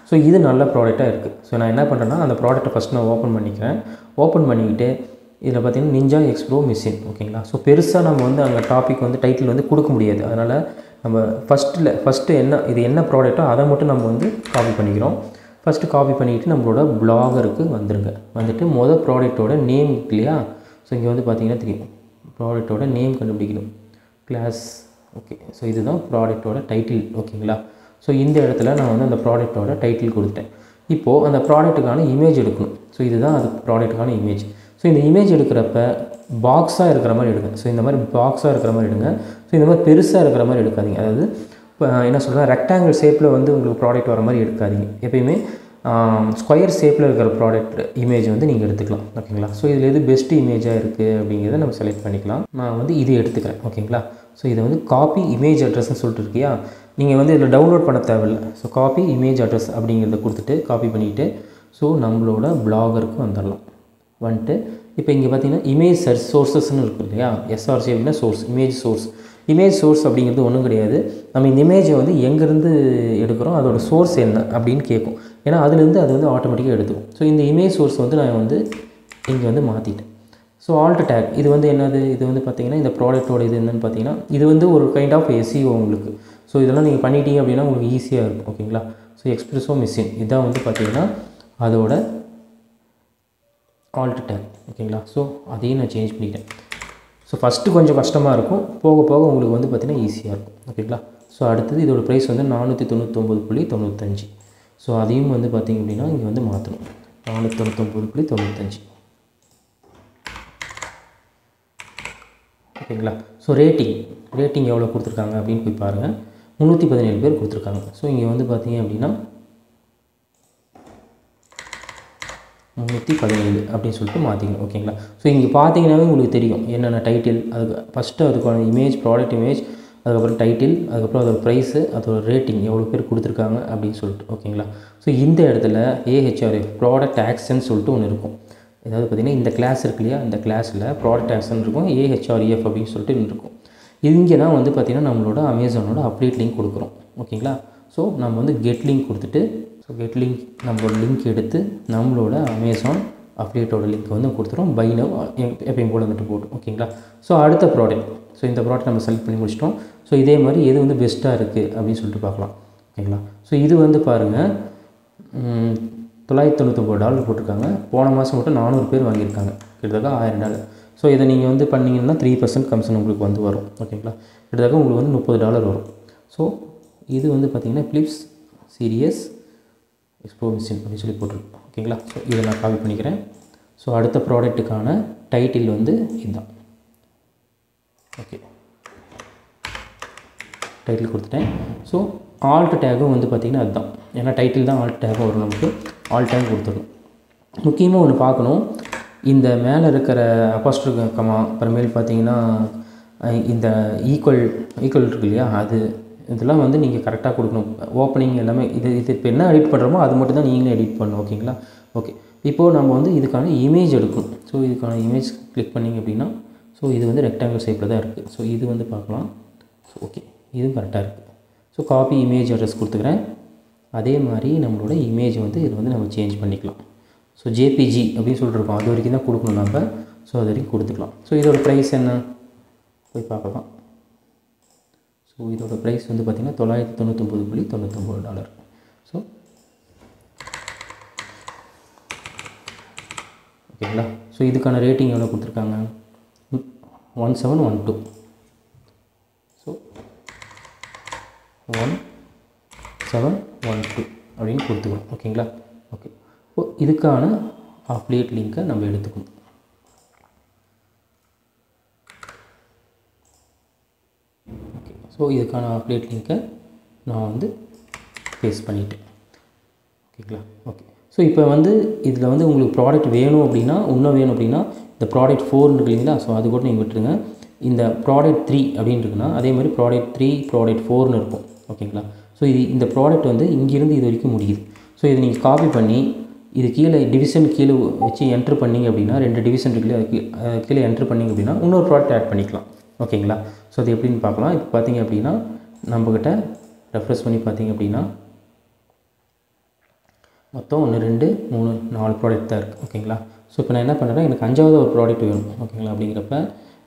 ஸோ இது நல்ல ப்ராடக்டாக இருக்குது. ஸோ நான் என்ன பண்ணுறேன்னா அந்த ப்ராடக்ட்டை ஃபஸ்ட் நான் ஓப்பன் பண்ணிக்கிறேன். ஓப்பன் பண்ணிக்கிட்டு இதில் பார்த்திங்கன்னா நிஞ்சா எக்ஸ்ப்ரோ மிஷின் ஓகேங்களா. ஸோ பெருசாக நம்ம வந்து அங்கே டாபிக் வந்து டைட்டில் வந்து கொடுக்க முடியாது, அதனால் நம்ம ஃபஸ்ட்டு இது என்ன ப்ராடக்ட்டோ அதை மட்டும் நம்ம வந்து காப்பி பண்ணிக்கிறோம். ஃபஸ்ட்டு காப்பி பண்ணிவிட்டு நம்மளோட பிளாகருக்கு வந்துடுங்க. வந்துட்டு ப்ராடக்ட்டோட நேம் இருக்கு இல்லையா, ஸோ இங்கே வந்து பார்த்திங்கன்னா தெரியும் ப்ராடக்ட்டோட நேம் கண்டுபிடிக்கணும், கிளாஸ் ஓகே. ஸோ இதுதான் ப்ராடக்ட்டோட டைட்டில் ஓகேங்களா. ஸோ இந்த இடத்துல நான் வந்து அந்த ப்ராடக்ட்டோட டைட்டில் கொடுத்துட்டேன். இப்போது அந்த ப்ராடக்ட்டுக்கான இமேஜ் எடுக்கணும். ஸோ இதுதான் அது ப்ராடக்ட்டுக்கான இமேஜ். ஸோ இந்த இமேஜ் எடுக்கிறப்ப பாக்ஸாக இருக்கிற மாதிரி எடுங்க. ஸோ இந்த மாதிரி பாக்ஸாக இருக்கிற மாதிரி எடுங்க. ஸோ இந்த மாதிரி பெருசாக இருக்கிற மாதிரி எடுக்காதீங்க. அதாவது இப்போ என்ன சொல்கிறேன், ரெக்டாங்கிள் ஷேப்பில் வந்து உங்களுக்கு ப்ராடக்ட் வர மாதிரி எடுக்காதீங்க. எப்பயுமே ஸ்கொயர் ஷேப்பில் இருக்கிற ப்ராடக்ட் இமேஜ் வந்து நீங்கள் எடுத்துக்கலாம் ஓகேங்களா. ஸோ இதில் எது பெஸ்ட்டு இமேஜாக இருக்குது அப்படிங்கிறத நம்ம செலக்ட் பண்ணிக்கலாம். நான் வந்து இது எடுத்துக்கிறேன் ஓகேங்களா. ஸோ இதை வந்து காப்பி இமேஜ் அட்ரஸ்ன்னு சொல்லிட்டு இருக்கியா, நீங்கள் வந்து இதில் டவுன்லோட் பண்ண தேவையில்லை. ஸோ காப்பி இமேஜ் அட்ரஸ் அப்படிங்கிறத கொடுத்துட்டு காப்பி பண்ணிவிட்டு ஸோ நம்மளோட பிளாகருக்கு வந்துடலாம். வந்துட்டு இப்போ இங்கே பார்த்தீங்கன்னா இமேஜ் சோர்ஸஸ்ன்னு இருக்குது இல்லையா, SRC அப்படின்னா சோர்ஸ், இமேஜ் சோர்ஸ் அப்படிங்கிறது ஒன்றும் கிடையாது. நம்ம இந்த இமேஜை வந்து எங்கேருந்து எடுக்கிறோம், அதோட சோர்ஸ் என்ன அப்படின்னு கேட்கும். ஏன்னா அதுலேருந்து அது வந்து ஆட்டோமேட்டிக்காக எடுத்துக்கும். ஸோ இந்த இமேஜ் சோர்ஸ் வந்து நான் வந்து இங்கே வந்து மாற்றிட்டேன். ஸோ ஆல்ட் டேக் இது வந்து என்னது, இது வந்து பார்த்திங்கன்னா இந்த ப்ராடக்ட்டோட இது என்னென்னு பார்த்தீங்கன்னா இது வந்து ஒரு கைண்ட் ஆஃப் SEO உங்களுக்கு. ஸோ இதெல்லாம் நீங்கள் பண்ணிட்டீங்க அப்படின்னா உங்களுக்கு ஈஸியாக இருக்கும் ஓகேங்களா. ஸோ எக்ஸ்பிரஸோ மிஷின் இதுதான் வந்து பார்த்திங்கன்னா அதோட ஆல்ட் டேக் ஓகேங்களா. ஸோ அதையும் நான் சேஞ்ச் பண்ணிட்டேன். ஸோ ஃபஸ்ட்டு கொஞ்சம் கஷ்டமாக இருக்கும், போக போக உங்களுக்கு வந்து பார்த்திங்கன்னா ஈஸியாக இருக்கும் ஓகேங்களா. ஸோ அடுத்தது இதோட ப்ரைஸ் வந்து 499.95. ஸோ அதையும் வந்து பார்த்திங்க அப்படின்னா இங்கே வந்து மாற்றணும், 499.95 ஓகேங்களா. ஸோ ரேட்டிங் எவ்வளோ கொடுத்துருக்காங்க அப்படின்னு போய் பாருங்கள், 317 பேர் கொடுத்துருக்காங்க. ஸோ இங்கே வந்து பார்த்திங்க அப்படின்னா 317 அப்படின்னு சொல்லிட்டு மாற்றிக்கணும். ஓகேங்களா. ஸோ இங்கே பார்த்தீங்கன்னாவே உங்களுக்கு தெரியும் என்னென்ன டைட்டில், அதுக்கு ஃபஸ்ட்டு அதுக்கான இமேஜ், ப்ராடக்ட் இமேஜ், அதுக்கப்புறம் டைட்டில், அதுக்கப்புறம் அதோட ப்ரைஸு, அதோட ரேட்டிங் எவ்வளோ பேர் கொடுத்துருக்காங்க அப்படின்னு சொல்லிட்டு. ஓகேங்களா. ஸோ இந்த இடத்துல AHRF ப்ராடக்ட் ஆக்ஷன் சொல்லிட்டு ஒன்று இருக்கும். ஏதாவது பார்த்திங்கன்னா இந்த கிளாஸ் இருக்கு இல்லையா, இந்த கிளாஸில் ப்ராடக்ட் ஆக்ஷன் இருக்கும், AHRF அப்படின்னு சொல்லிட்டு இருக்கும். இங்கே தான் வந்து பார்த்திங்கன்னா நம்மளோட அமேசானோட அப்டேட் லிங்க் கொடுக்குறோம். ஓகேங்களா. ஸோ நம்ம வந்து கெட் லிங்க் கொடுத்துட்டு, ஸோ கெட் லிங்க் நம்மளோட லிங்க் எடுத்து நம்மளோட அமேசான் அப்டேட்டோட லிங்க் வந்து கொடுத்துரும். பை நவ் எப்பயும் போல் வந்துட்டு போட்டு. ஓகேங்களா. ஸோ அடுத்த ப்ராடக்ட், ஸோ இந்த ப்ராடக்ட் நம்ம செலக்ட் பண்ணி முடிச்சிட்டோம். ஸோ இதே மாதிரி எது வந்து பெஸ்ட்டாக இருக்குது அப்படின்னு சொல்லிட்டு பார்க்கலாம். ஓகேங்களா. ஸோ இது வந்து பாருங்கள் $999 போட்டிருக்காங்க. போன மாதம் மட்டும் 400 பேர் வாங்கியிருக்காங்க, கிட்டத்தட்ட $1000. ஸோ இதை நீங்கள் வந்து பண்ணிங்கன்னா 3% கமிஷன் உங்களுக்கு வந்து வரும். ஓகேங்களா. கிட்டத்தட்ட உங்களுக்கு வந்து $30 வரும். ஸோ இது வந்து பார்த்திங்கன்னா பிலிப்ஸ் சீரியஸ் எக்ஸ்போ மிஷின் அப்படின்னு சொல்லி போட்டிருக்கு. ஓகேங்களா. ஸோ இதை நான் காப்பி பண்ணிக்கிறேன். ஸோ அடுத்த ப்ராடக்ட்டுக்கான டைட்டில் வந்து இதுதான். ஓகே, டைட்டில் கொடுத்துட்டேன். ஸோ ஆல்ட் டேகும் வந்து பார்த்திங்கன்னா அதுதான், ஏன்னா டைட்டில் தான் ஆல்ட் டேகும் வரும். நமக்கு ஆல்ட் டேக் கொடுத்துடணும். முக்கியமாக ஒன்று பார்க்கணும், இந்த மேலே இருக்கிற அப்போஸ்ட்ரோஃபி கமா அப்புறமேல் பார்த்திங்கன்னா இந்த ஈக்குவல் இருக்கு இல்லையா, அது இதெல்லாம் வந்து நீங்கள் கரெக்டாக கொடுக்கணும். ஓப்பனிங் எல்லாமே இது இப்போ என்ன எடிட் பண்ணுறோமோ அது மட்டும் தான் நீங்களே எடிட் பண்ணணும். ஓகேங்களா. ஓகே, இப்போது நம்ம வந்து இதுக்கான இமேஜ் எடுக்கணும். ஸோ இதுக்கான இமேஜ் கிளிக் பண்ணிங்க அப்படின்னா, ஸோ இது வந்து ரெக்டாங்கிள் ஷேப்பில் தான் இருக்குது. ஸோ இது வந்து பார்க்கலாம். ஸோ ஓகே, இதுவும் கரெக்டாக இருக்குது. ஸோ காப்பி இமேஜ் அட்ரஸ் கொடுத்துக்கிறேன். அதே மாதிரி நம்மளோட இமேஜ் வந்து இது வந்து நம்ம சேஞ்ச் பண்ணிக்கலாம். ஸோ JPG அப்படின்னு சொல்லிட்டுருக்கோம், அது வரைக்கும் தான் கொடுக்கணும் நம்ம. ஸோ அது வரைக்கும் கொடுத்துக்கலாம். ஸோ இதோட ப்ரைஸ் என்ன போய் பார்க்கலாம். ஸோ இதோட ப்ரைஸ் வந்து பார்த்திங்கன்னா $999.99. ஸோ ஓகேங்களா. ஸோ இதுக்கான ரேட்டிங் எவ்வளோ கொடுத்துருக்காங்க, 1712. ஸோ 1712 அப்படின்னு கொடுத்துக்கணும். ஓகேங்களா. ஓகே, இப்போ இதுக்கான அப்டேட் லிங்க்கை நம்ம எடுத்துக்கணும். ஓகே, ஸோ இதுக்கான அப்டேட் லிங்க்கை நான் வந்து பேஸ்ட் பண்ணிவிட்டேன். ஓகேங்களா. ஓகே, ஸோ இப்போ வந்து இதில் வந்து உங்களுக்கு ப்ராடக்ட் வேணும் அப்படின்னா, இன்னும் வேணும் அப்படின்னா இந்த ப்ராடக்ட் 4 இருக்கு இல்லைங்களா, ஸோ அது கூட நீங்கள் விட்டுருங்க. இந்த ப்ராடக்ட் 3 அப்படின்னு இருக்குன்னா அதே மாதிரி ப்ராடக்ட் 3 ப்ராடக்ட் 4னு இருக்கும். ஓகேங்களா. ஸோ இந்த ப்ராடக்ட் வந்து இங்கேருந்து இது வரைக்கும் முடியுது. ஸோ இதை நீங்கள் காப்பி பண்ணி இது கீழே டிவிஷன் கீழே வச்சு என்ட்ரு பண்ணிங்க அப்படின்னா, 2 டிவிஷன் இருக்குல்லையே, அது கீழே என்ட்ரு பண்ணிங்க அப்படின்னா இன்னொரு ப்ராடக்ட் ஆட் பண்ணிக்கலாம். ஓகேங்களா. ஸோ அது எப்படின்னு பார்க்கலாம். இப்போ பார்த்தீங்க அப்படின்னா நம்மக்கிட்ட ரெஃப்ரெஷ் பண்ணி பார்த்தீங்க அப்படின்னா மொத்தம் 1 2 3 4 ப்ராடக்ட் தான் இருக்குது. ஓகேங்களா. ஸோ இப்போ நான் என்ன பண்ணுறேன்னா, எனக்கு 5வது ஒரு ப்ராடக்ட் வேணும். ஓகேங்களா. அப்படிங்கிறப்ப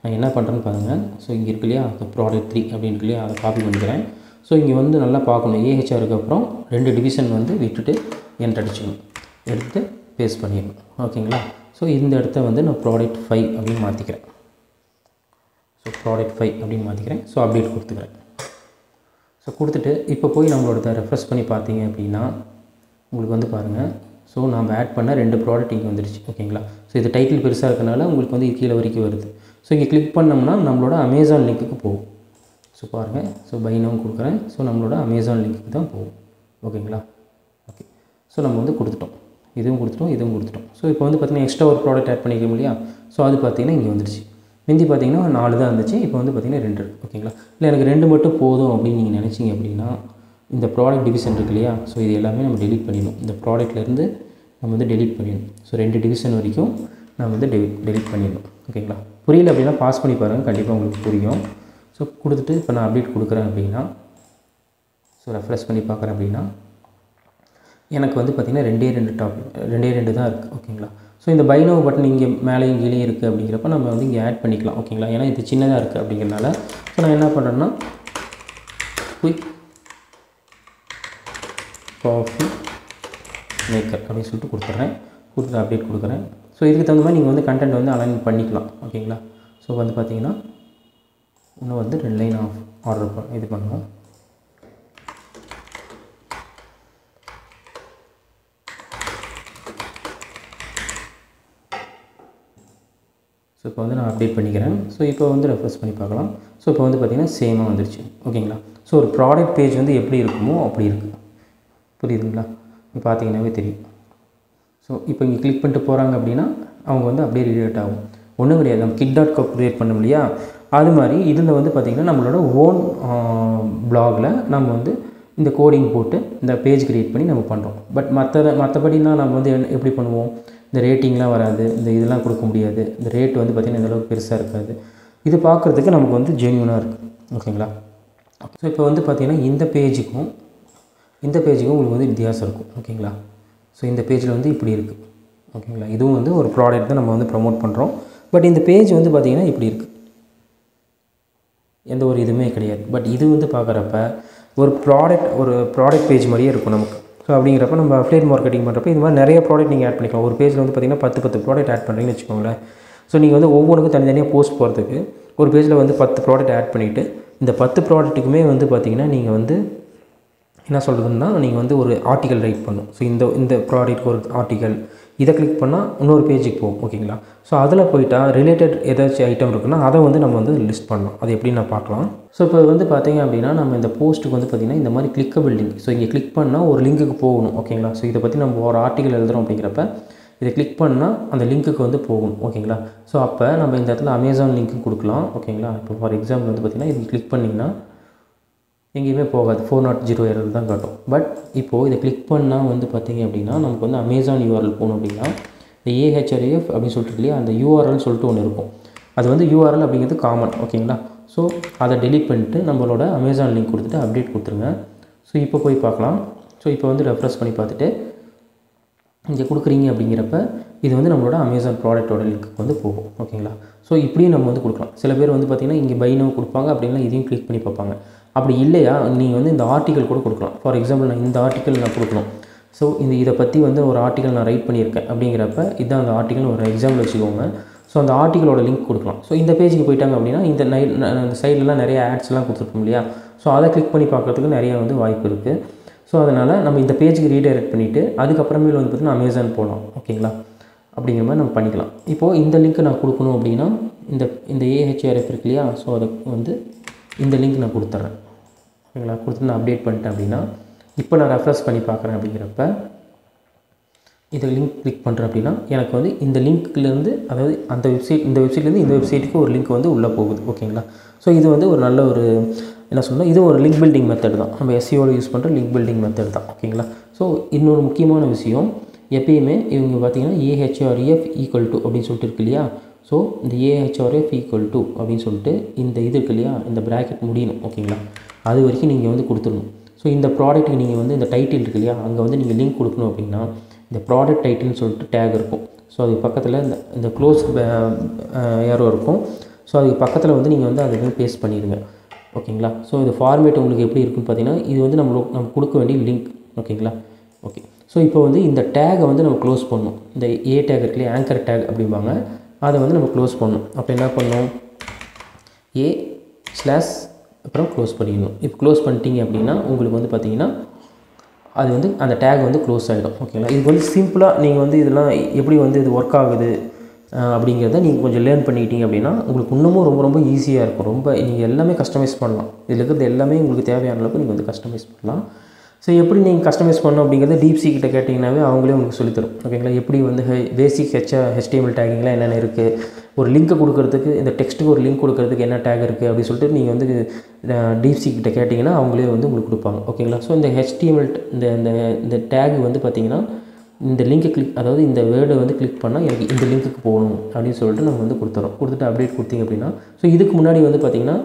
நான் என்ன பண்ணுறேன்னு பாருங்கள். ஸோ இங்கே இருக்கு இல்லையா, அந்த ப்ராடக்ட் 3 அப்படின்னு இருக்கு இல்லையா, அதை காப்பி பண்ணிக்கிறேன். ஸோ இங்கே வந்து நல்லா பார்க்கணும், AHRக்கு அப்புறம் 2 டிவிஷன் வந்து விட்டுட்டு என்ட்ரு அடிச்சுக்கணும், எடுத்து பேஸ்ட் பண்ணிடணும். ஓகேங்களா. ஸோ இந்த இடத்த வந்து நான் ப்ராடக்ட் 5 அப்படின்னு மாற்றிக்கிறேன். ஸோ ப்ராடக்ட் 5 அப்படின்னு மாற்றிக்கிறேன். ஸோ அப்டேட் கொடுத்துக்கிறேன். ஸோ கொடுத்துட்டு இப்போ போய் நம்மளோட ரெஃப்ரெஷ் பண்ணி பார்த்தீங்க அப்படின்னா உங்களுக்கு வந்து பாருங்கள். ஸோ நம்ம ஆட் பண்ண 2 ப்ராடக்ட் இங்கே வந்துருச்சு. ஓகேங்களா. ஸோ இது டைட்டில் பெருசாக இருக்கனால உங்களுக்கு வந்து கீழே வரைக்கும் வருது. ஸோ இங்கே கிளிக் பண்ணோம்னா நம்மளோட அமேசான் லிங்க்குக்கு போகும். ஸோ பாருங்கள், ஸோ பை நவ் கொடுக்குறேன். ஸோ நம்மளோட அமேசான் லிங்க்குக்கு தான் போகும். ஓகேங்களா. ஓகே, ஸோ நம்ம வந்து கொடுத்துட்டோம், இதுவும் கொடுத்துட்டோம், இதுவும் கொடுத்துட்டோம். ஸோ இப்போ வந்து பார்த்திங்கன்னா எக்ஸ்ட்ரா ஒரு ப்ராடக்ட் ஆட் பண்ணிக்க இல்லையா, ஸோ அது பார்த்திங்கன்னா இங்கே வந்துடுச்சு. முந்தி பார்த்திங்கன்னா 4 தான் இருந்துச்சு, இப்போ வந்து பார்த்திங்கன்னா 2 இருக்குது. ஓகேங்களா. இல்லை எனக்கு 2 மட்டும் போதும் அப்படின்னு நீங்கள் நினச்சிங்க அப்படின்னா இந்த ப்ராடக்ட் டிவிஷன் இருக்கு இல்லையா, ஸோ இது எல்லாமே நம்ம டெலிட் பண்ணிடணும். இந்த ப்ராடக்ட்லேருந்து நம்ம வந்து டெலிட் பண்ணிடணும். ஸோ 2 டிவிஷன் வரைக்கும் நம்ம வந்து டெலிட் பண்ணிடணும். ஓகேங்களா. புரியல அப்படின்னா பாஸ் பண்ணி பாருங்கள், கண்டிப்பாக உங்களுக்கு புரியும். ஸோ கொடுத்துட்டு இப்போ நான் அப்டேட் கொடுக்குறேன் அப்படின்னா, ஸோ ரெஃப்ரெஷ் பண்ணி பார்க்குறேன் அப்படின்னா எனக்கு வந்து பார்த்திங்கன்னா 2 தான் இருக்குது. ஓகேங்களா. ஸோ இந்த பை நவ் பட்டன் இங்கே மேலேயும் கீழே இருக்குது அப்படிங்கிறப்ப நம்ம வந்து இங்கே ஆட் பண்ணிக்கலாம். ஓகேங்களா. ஏன்னா இது சின்னதாக இருக்குது அப்படிங்கிறனால ஸோ நான் என்ன பண்ணுறேன்னா குயிக் காஃபி மேக்கர் அப்படின்னு சொல்லிட்டு கொடுத்துட்றேன். கொடுத்துட்டு அப்டேட் கொடுக்குறேன். ஸோ இதுக்கு தகுந்த மாதிரி நீங்கள் வந்து கண்டென்ட் வந்து அலைன் பண்ணிக்கலாம். ஓகேங்களா. ஸோ வந்து பார்த்திங்கன்னா இன்னும் வந்து 2 லைன் ஆர்டர் இது பண்ணுவோம். ஸோ இப்போ வந்து நான் அப்டேட் பண்ணிக்கிறேன். ஸோ இப்போ வந்து ரெஃப்ரெஷ் பண்ணி பார்க்கலாம். ஸோ இப்போ வந்து பார்த்திங்கன்னா சேமாக வந்துருச்சு. ஓகேங்களா. ஸோ ஒரு ப்ராடக்ட் பேஜ் வந்து எப்படி இருக்குமோ அப்படி இருக்குது. புரியுதுங்களா. இப்போ பார்த்தீங்கன்னாவே தெரியும். ஸோ ஸோ இப்போ இங்கே கிளிக் பண்ணிட்டு போகிறாங்க அப்படின்னா அவங்க வந்து அப்படியே ரீடேட் ஆகும். ஒன்றும் கிடையாது, நம்ம kit.co க்ரியேட் பண்ணோம் இல்லையா, அது மாதிரி இதில் வந்து பார்த்திங்கன்னா நம்மளோட ஓன் பிளாகில் நம்ம வந்து இந்த கோடிங் போட்டு இந்த பேஜ் க்ரியேட் பண்ணி நம்ம பண்ணுறோம். பட் மற்றபடினா நம்ம வந்து எப்படி பண்ணுவோம், இந்த ரேட்டிங்லாம் வராது, இந்த இதெல்லாம் கொடுக்க முடியாது, இந்த ரேட் வந்து பார்த்திங்கன்னா இந்தளவுக்கு பெருசாக இருக்காது. இது பார்க்குறதுக்கு நமக்கு வந்து ஜென்யூனாக இருக்குது. ஓகேங்களா. ஸோ இப்போ வந்து பார்த்திங்கன்னா இந்த பேஜுக்கும் உங்களுக்கு வந்து வித்தியாசம் இருக்கும். ஓகேங்களா. ஸோ இந்த பேஜில் வந்து இப்படி இருக்குது. ஓகேங்களா. இதுவும் வந்து ஒரு ப்ராடக்ட் தான் நம்ம வந்து ப்ரமோட் பண்ணுறோம். பட் இந்த பேஜ் வந்து பார்த்திங்கன்னா இப்படி இருக்குது, எந்த ஒரு இதுவுமே கிடையாது. பட் இது வந்து பார்க்குறப்ப ஒரு ப்ராடக்ட் பேஜ் மாதிரியே இருக்கும் நமக்கு. ஸோ அப்படிங்கிறப்ப நம்ம அஃபிலியேட் மார்க்கெட்டிங் பண்ணுறப்ப இது மாதிரி நிறைய ப்ராடக்ட் நீங்கள் ஆட் பண்ணிக்கலாம். ஒரு பேஜில் வந்து பார்த்திங்கன்னா 10 ப்ராடக்ட் ஆட் பண்ணுறீங்கன்னு வச்சுக்கோங்களேன். ஸோ நீங்கள் வந்து ஒவ்வொன்றுக்கும் தனித்தனியாக போஸ்ட் போகிறதுக்கு ஒரு பேஜில் வந்து 10 ப்ராடக்ட் ஆட் பண்ணிவிட்டு இந்த 10 ப்ராடக்ட்டுக்குமே வந்து பார்த்திங்கன்னா நீங்கள் வந்து என்ன சொல்கிறதுன்னா நீங்கள் வந்து ஒரு ஆர்டிக்கல் ரைட் பண்ணணும். ஸோ இந்த ப்ராடக்ட்டுக்கு ஒரு ஆர்டிக்கல், இதை கிளிக் பண்ணால் இன்னொரு பேஜுக்கு போகும். ஓகேங்களா. ஸோ அதில் போய்ட்டா ரிலேட்டட் ஏதாச்சும் ஐட்டம் இருக்குன்னா அதை வந்து நம்ம வந்து லிஸ்ட் பண்ணலாம். அது எப்படின்னு நான் பார்க்கலாம். ஸோ இப்போ வந்து பார்த்திங்க அப்படின்னா நம்ம இந்த போஸ்ட்டுக்கு வந்து பார்த்திங்கன்னா இந்த மாதிரி கிளிக்கபிள் லிங்க், ஸோ இங்கே கிளிக் பண்ணால் ஒரு லிங்க்குக்கு போகணும். ஓகேங்களா. ஸோ இதை பற்றி நம்ம ஒரு ஆர்டிக்கல் எழுதுகிறோம் அப்படிங்கிறப்ப இதை கிளிக் பண்ணால் அந்த லிங்க்குக்கு வந்து போகணும். ஓகேங்களா. ஸோ அப்போ நம்ம இந்த இடத்துல அமேசான் லிங்க்கு கொடுக்கலாம். ஓகேங்களா. இப்போ ஃபார் எக்ஸாம்பிள் வந்து பார்த்திங்கன்னா இது கிளிக் பண்ணிங்கன்னா எங்கேயுமே போகாது, 400 எரர் தான் காட்டும். பட் இப்போது இதை கிளிக் பண்ணால் வந்து பார்த்திங்க அப்படின்னா நமக்கு வந்து அமேசான் URL போகணும் அப்படின்னா இந்த AHREF அப்படின்னு சொல்லிட்டு இல்லையா, அந்த URL சொல்லிட்டு ஒன்று இருக்கும். அது வந்து URL அப்படிங்கிறது காமன். ஓகேங்களா. ஸோ அதை டெலிட் பண்ணிட்டு நம்மளோட அமேசான் லிங்க் கொடுத்துட்டு அப்டேட் கொடுத்துருங்க. ஸோ இப்போ போய் பார்க்கலாம். ஸோ இப்போ வந்து ரெஃப்ரெஷ் பண்ணி பார்த்துட்டு இங்கே கொடுக்குறீங்க அப்படிங்கிறப்ப இது வந்து நம்மளோட அமேசான் ப்ராடக்ட்டோட லிங்க்கு வந்து போகும். ஓகேங்களா. ஸோ இப்படியும் நம்ம வந்து கொடுக்கலாம். சில பேர் வந்து பார்த்திங்கன்னா இங்கே பை நவ் கொடுப்பாங்க, அப்படின்னா இதையும் கிளிக் பண்ணி பார்ப்பாங்க. அப்படி இல்லையா நீங்கள் வந்து இந்த ஆர்டிக்கல் கூட கொடுக்கலாம். ஃபார் எக்ஸாம்பிள் நான் இந்த ஆர்டிக்கல் நான் கொடுக்கணும். ஸோ இதை பற்றி வந்து ஒரு ஆர்டிக்கல் நான் ரைட் பண்ணியிருக்கேன் அப்படிங்கிறப்ப இதுதான் அந்த ஆர்டிக்கல் ஒரு எக்ஸாம்பிள் வச்சுக்கோங்க. ஸோ அந்த ஆர்டிக்கலோட லிங்க் கொடுக்கலாம். ஸோ இந்த பேஜுக்கு போயிட்டாங்க அப்படின்னா இந்த சைட்லலாம் நிறைய ஆட்ஸ்லாம் கொடுத்துருப்போம் இல்லையா, ஸோ அதை கிளிக் பண்ணி பார்க்குறதுக்கு நிறைய வந்து வாய்ப்பு இருக்குது. ஸோ அதனால் நம்ம இந்த பேஜுக்கு ரீடைரக்ட் பண்ணிவிட்டு அதுக்கப்புறமேல் வந்து பார்த்திங்கன்னா அமேசான் போகலாம். ஓகேங்களா. அப்படிங்கிற மாதிரி நம்ம பண்ணிக்கலாம். இப்போது இந்த லிங்க் நான் கொடுக்கணும் அப்படின்னா இந்த AHREF இருக்கு இல்லையா, ஸோ அதை வந்து இந்த லிங்க் நான் கொடுத்துட்றேன். ஓகேங்களா. கொடுத்து நான் அப்டேட் பண்ணிட்டேன் அப்படின்னா இப்போ நான் ரெஃப்ரெஷ் பண்ணி பார்க்குறேன் அப்படிங்கிறப்ப இதை லிங்க் கிளிக் பண்ணுறேன் அப்படின்னா எனக்கு வந்து இந்த லிங்க்லேருந்து, அதாவது அந்த இந்த வெப்சைட்லேருந்து இந்த வெப்சைட்டுக்கு ஒரு லிங்க் வந்து உள்ளே போகுது. ஓகேங்களா. ஸோ இது வந்து ஒரு நல்ல ஒரு என்ன சொல்லணும், இது ஒரு லிங்க் பில்டிங் மெத்தட் தான். நம்ம SEOவில் யூஸ் பண்ணுற லிங்க் பில்டிங் மெத்தட் தான். ஓகேங்களா. ஸோ இன்னொரு முக்கியமான விஷயம், எப்பயுமே இவங்க பார்த்திங்கன்னா AHREF = அப்படின்னு சொல்லிட்டு இருக்கு இல்லையா, ஸோ இந்த AHREF = அப்படின்னு சொல்லிட்டு இந்த இது இருக்கு இல்லையா, இந்த ப்ராக்கெட் முடியணும். ஓகேங்களா. அது வரைக்கும் நீங்கள் வந்து கொடுத்துடணும். ஸோ இந்த ப்ராடக்ட்டுக்கு நீங்கள் வந்து இந்த டைட்டில் இருக்கு இல்லையா, அங்கே வந்து நீங்கள் லிங்க் கொடுக்கணும் அப்படின்னா இந்த ப்ராடக்ட் டைட்டில்னு சொல்லிட்டு டேக் இருக்கும். ஸோ அதுக்கு பக்கத்தில் இந்த க்ளோஸ் ஏரோ இருக்கும். ஸோ அதுக்கு பக்கத்தில் வந்து நீங்கள் வந்து அதை வந்து பேஸ்ட் பண்ணிடுங்க. ஓகேங்களா. ஸோ இது ஃபார்மேட் உங்களுக்கு எப்படி இருக்குன்னு பார்த்தீங்கன்னா இது வந்து நம்ம கொடுக்க வேண்டிய லிங்க். ஓகேங்களா. ஓகே. ஸோ இப்போ வந்து இந்த டேகை வந்து நம்ம க்ளோஸ் பண்ணணும். இந்த டேக் இருக்கு இல்லையா, ஆங்கர் டேக் அப்படிம்பாங்க, அதை வந்து நம்ம க்ளோஸ் பண்ணணும். அப்போ என்ன பண்ணணும், அப்புறம் க்ளோஸ் பண்ணிடணும். இப்போ க்ளோஸ் பண்ணிட்டீங்க அப்படின்னா உங்களுக்கு வந்து பார்த்திங்கன்னா அது வந்து அந்த டேக் வந்து க்ளோஸ் ஆகிடும். ஓகேங்களா. இது வந்து சிம்பிளாக நீங்கள் வந்து இதெல்லாம் எப்படி வந்து இது ஒர்க் ஆகுது அப்படிங்கிறத நீங்கள் கொஞ்சம் லேர்ன் பண்ணிக்கிட்டீங்க அப்படின்னா உங்களுக்கு இன்னமும் ரொம்ப ரொம்ப ஈஸியாக இருக்கும். ரொம்ப நீங்கள் எல்லாமே கஸ்டமைஸ் பண்ணலாம். இதில் இருக்கிறது எல்லாமே உங்களுக்கு தேவையான அளவுக்கு நீங்கள் வந்து கஸ்டமைஸ் பண்ணலாம். ஸோ எப்படி நீங்கள் கஸ்டமைஸ் பண்ணணும் அப்படிங்கிறத DeepSeek கிட்ட கேட்டிங்கனாவே அவங்களே உங்களுக்கு சொல்லித்தரும். ஓகேங்களா. எப்படி வந்து பேசிக் HTML டேகிங்லாம் என்னென்ன இருக்குது, ஒரு லிங்க்கை கொடுக்குறதுக்கு இந்த டெக்ஸ்ட்டுக்கு ஒரு லிங்க் கொடுக்குறதுக்கு என்ன டேக் இருக்குது அப்படின்னு சொல்லிட்டு நீங்கள் வந்து DeepSeek கிட்ட கேட்டிங்கன்னா அவங்களே வந்து உங்களுக்கு கொடுப்பாங்க. ஓகேங்களா. ஸோ இந்த HTML இந்த டேக் வந்து பார்த்திங்கன்னா இந்த லிங்க்கை கிளிக், அதாவது இந்த வேர்டை வந்து கிளிக் பண்ணால் எனக்கு இந்த லிங்க்குக்கு போகணும் அப்படின்னு சொல்லிட்டு நம்ம வந்து கொடுத்துட்டு அப்டேட் கொடுத்தீங்க அப்படின்னா, ஸோ இதுக்கு முன்னாடி வந்து பார்த்திங்கன்னா